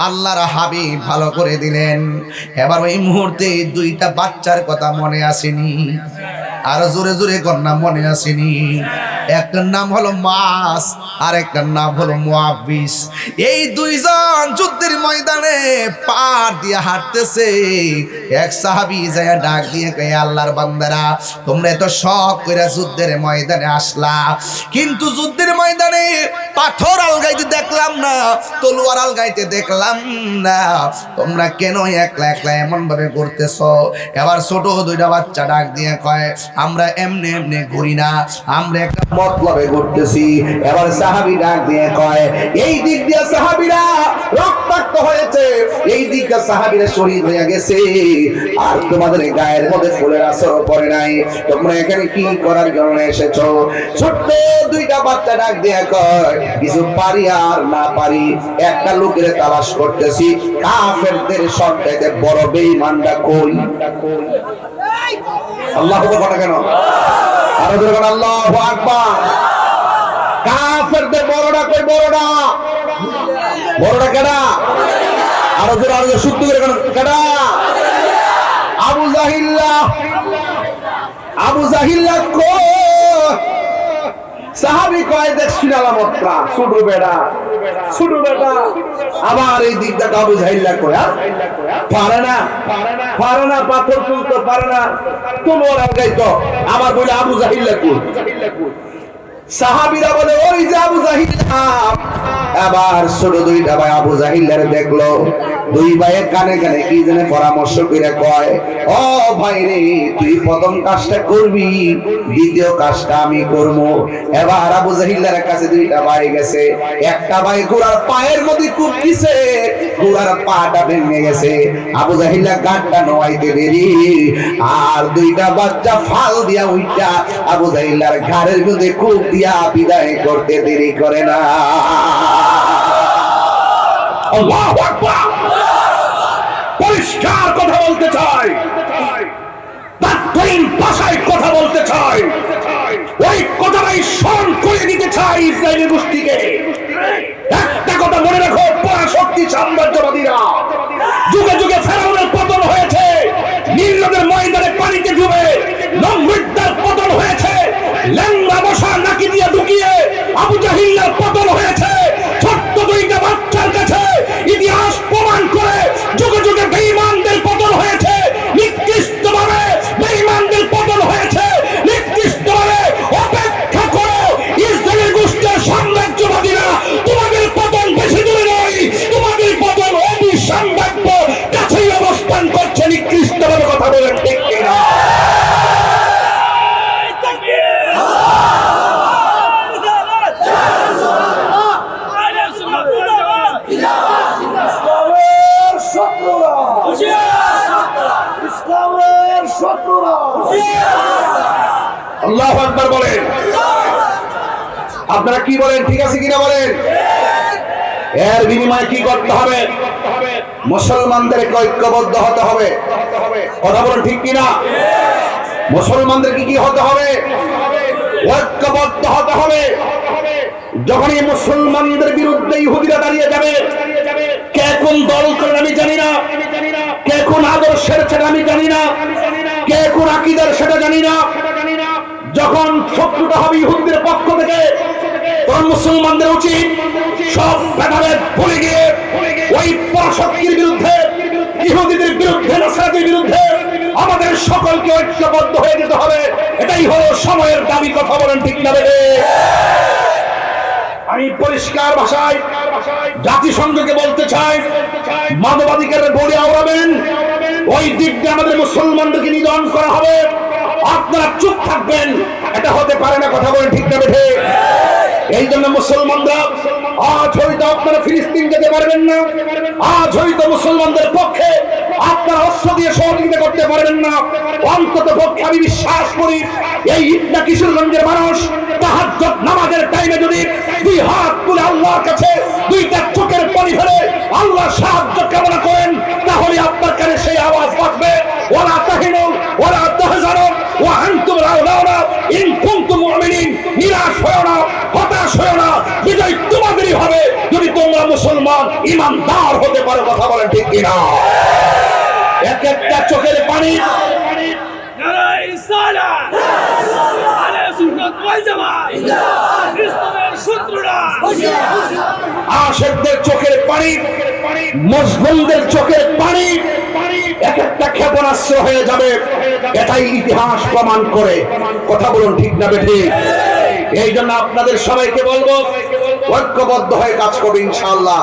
আল্লাহর হাবিব ভালো করে দিলেন। এবার ওই মুহূর্তে 2টা বাচ্চার কথা মনে আসেনি? আর জোরে জোরে কন্যা মনে আসেনি? একটার নাম হলো মাস আর একটার নাম হলো মুআব্বিস। এই 2 জন যুদ্ধের ময়দানে পার দিয়ে হাঁটতেছে। এক সাহাবী যায় ডাক দিয়ে কয়, আল্লাহর বান্দারা, তোমরা এত শখ করে যুদ্ধের ময়দানে আসলা, কিন্তু যুদ্ধের ময়দানে পাথর আলগাইতে দেখলাম না, তলোয়ার আলগাইতে দেখলাম না, তোমরা কেন একলা একলা এমন ভাবে করতেছ? এবার ছোট 2টা বাচ্চা ডাক দিয়ে কয়, আমরা এমনি ঘুরি না, আমরা একটা মতলবে ঘুরতেছি। এবার সাহাবী ডাক দিয়ে কয়, এই দিক দিয়ে সাহাবীরা রক্তাক্ত হয়েছে, এই দিক দিয়ে সাহাবীরা শহীদ হয়ে গেছে, আর তোমাদের গায়ের মধ্যে ফুলের আসর পড়ে নাই, তোমরা এখানে কি করার জন্য এসেছো? ছোট্ট 2টা বাচ্চা ডাক দিয়ে কয়, কিছু পারি আর না পারি, একটা লোকের তালাশ করতেছি, কাফেরদের সবচাইতে বড় বেঈমানটা কই? আল্লাহু আকবার কেন? আরো জোরে বলেন আল্লাহু আকবার। কাফেরদের বড়টা কই? বড়টা কেডা? আরো জোরে শুদ্ধ করে কেডা? আবু জাহিল্লাহ, আবু জাহিল কো সাহাবী কয় দেখছিস আলামতটা ছোট বেটা আবার এই দিকটা আবু জাহিল কয় পারে না পাথর তুলতে পারে না তোমার গাইতো আমার বলে আবু জাহিল কো সাহাবীরা বলে ওই যে আবু জাহিল। আবার ছোট দুইটা ভাই আবু জাহিলের দেখলো, দুই ভাইয়ের কানে কানে কি যেন পরামর্শ করে কয়, ও ভাই রে তুই প্রথম কাজটা করবি, দ্বিতীয় কাজটা আমি করব। এবার আবু জাহিলের কাছে দুইটা ভাই গেছে, একটা ভাই ঘোড়ার পায়ের মধ্যে কূপ দিছে, ঘোড়ার পাটা ভেঙে গেছে, আবু জাহিলা গাঁটটা নোয়াইতে দেরি, আর দুইটা বাচ্চা ফাল দিয়া উইটা আবু জাহিলার ঘাড়ের মধ্যে কূপ দিয়া বিদায় করতে দেরি করে না। আল্লাহু আকবার। পরিষ্কার কথা বলতে চাই, তাৎক্ষণিক ভাষায় কথা বলতে চাই, ওই কথাটাই স্মরণ করে দিতে চাই ইসরায়েলি গোষ্ঠীকে। একটা কথা মনে রাখো, পরাশক্তি সাম্রাজ্যবাদীরা যুগে যুগে ফেরাউনের পতন হয়েছে, নীল নদের ময়দানে পানিতে ডুবে নমরুদের পতন হয়েছে, ল্যাংড়া বসা নাকি দিয়ে ঢুকিয়ে আবু জাহিলের পতন হয়েছে। ছোট্ট দুইটা বাচ্চার কাছে ইতিহাস প্রমাণ করে যুগে যুগে বেঈমানদের পতন হয়েছে, নিকৃষ্টভাবে বেঈমানদের পতন হয়েছে, নিকৃষ্টভাবে। অপেক্ষা করো ইসরায়েলের গোষ্ঠীর সাম্রাজ্যবাদীরা, তোমাদের পতন বেশি দূরে নয়, তোমাদের পতন অতি সাম্রাজ্য কাছেই অবস্থান করছে। নিকৃষ্টভাবে কথা বলেন ঠিক কিনা? আল্লাহু আকবার বলেন। আপনারা কি বলেন, ঠিক আছে কিনা বলেন? এর বিনিময়ে কি করতে হবে? মুসলমানদেরকে ঐক্যবদ্ধ হতে হবে। কথা বলেন ঠিক কিনা? মুসলমানদের কি হতে হবে? ঐক্যবদ্ধ হতে হবে। যখনই মুসলমানদের বিরুদ্ধে ইহুদিরা দাঁড়িয়ে যাবে, কে কোন দল করেন আমি জানি না, কে কোন আদর্শের সেটা আমি জানি না, কে কোন আকীদার সেটা জানি না, যখন শত্রুটা হবে ইহুদিদের পক্ষ থেকে, তখন মুসলমানদের উচিত সব ভেদাভেদ ভুলে গিয়ে ওই পরাশক্তির বিরুদ্ধে, ইহুদিদের বিরুদ্ধে, নাসারাদের বিরুদ্ধে আমাদের সকলকে ঐক্যবদ্ধ হয়ে যেতে হবে। এটাই হলো সময়ের দাবি। কথা বলেন ঠিক না? আমি পরিষ্কার ভাষায় জাতিসংঘকে বলতে চাই, মানবাধিকারের বলে আওড়াবেন, ওই দিকটা আমাদের মুসলমানদেরকে নিধন করা হবে, আপনারা চুপ থাকবেন, এটা হতে পারে না। কথা বলেন ঠিক না বেঠে? এই জন্য মুসলমানরা আজ হয়তো আপনারা ফিলিস্তিন যেতে পারবেন না, আজ হয়তো মুসলমানদের পক্ষে আপনারা অস্ত্র দিয়ে সহযোগিতা করতে পারবেন না, অন্তত পক্ষে আমি বিশ্বাস করি এই ইটনা কিশোরগঞ্জের মানুষ তাহাজ্জুদ নামাজের টাইমে যদি দুই হাত তুলে আল্লাহর কাছে দুইটা চোখের পানি ফেলে আল্লাহ সাহায্য কামনা করেন, তাহলে আপনার কানে সেই আওয়াজ বাজবে, ওয়ালা তাহিনু ওয়ালা তাহজানু ওয়া আনতুমুল আউলাউনা ইন কুনতুম মুমিনিন। নিরাশ হয়ো না, হতাশ হয়ো না, বিজয় তোমাদেরই হবে যদি তোমরা মুসলমান ইমানদার হতে পারো। কথা বলেন ঠিক কিনা? এক একটা চোখের পানি আশেকদের চোখের পানি, মুসলিমদের চোখের পানি এক একটা ক্ষেপণাস্ত্র হয়ে যাবে, এটাই ইতিহাস প্রমাণ করে। কথা বলুন ঠিক না বেঠিক? এই জন্য আপনাদের সবাইকে বলবো, ঐক্যবদ্ধ হয়ে কাজ করবে ইনশাআল্লাহ।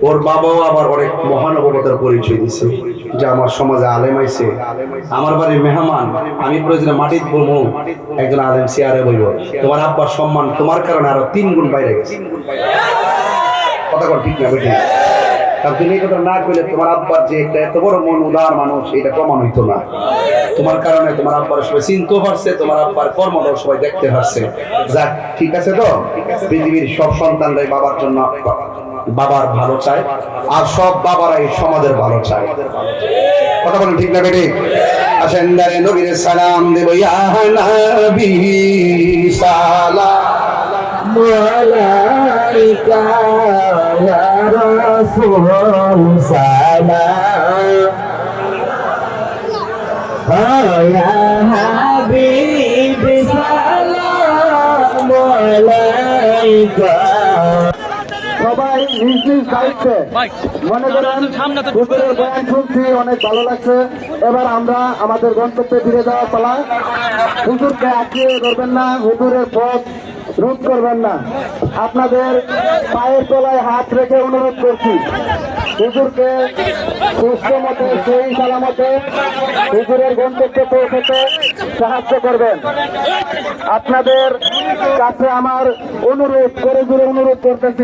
ওর বাবাও আবার অনেক মহানুভবতার পরিচয় দিছে যে আমার সমাজে আলেম আইছে, আমার বাড়ির মেহমান, আমি প্রয়োজনে মাটির বলবো, একজন আলেম চেয়ারে বলবো, তোমার আব্বার সম্মান তোমার কারণে আরো 3 গুণ বাইরে গেছে। কথা কর ঠিক না বেঠিক? কারণ তুমি এই কথা না কইলে তোমার আব্বার যে একটা এত বড় মন উদার মানুষ এটা প্রমাণ হইতো না। তোমার কারণে তোমার আব্বার সবাই চিনতে পারছে, তোমার আব্বার কর্মটাও সবাই দেখতে পারছে। যাক, ঠিক আছে তো? পৃথিবীর সব সন্তানরাই বাবার জন্য বাবার ভালো চায়, আর সব বাবারাই সমাজের ভালো চায়। কথা বলেন ঠিক না বেঠিক? আসেন দাঁড়ে নবীর সালাম দেব, ইয়া নবী সালাম আলাইকা ইয়া রাসূল সালাম ইয়া হাবিব সালাম আলাইকা। সবাই নিজ নিজ দায়িত্বে মনে করেন হুজুরের বয়ান শুনছি, অনেক ভালো লাগছে। এবার আমরা আমাদের গন্তব্যে ফিরে যাওয়ার পালা। হুজুরকে আটকিয়ে ধরবেন না, হুজুরের পথ রোধ করবেন না। আপনাদের পায়ের তলায় হাত রেখে অনুরোধ করছি, হুজুরকে সুস্থ মতে সেই সালামতে হুজুরের গন্তব্যে পৌঁছতে সাহায্য করবেন। আপনাদের কাছে আমার অনুরোধ করে জোরে অনুরোধ করতেছি।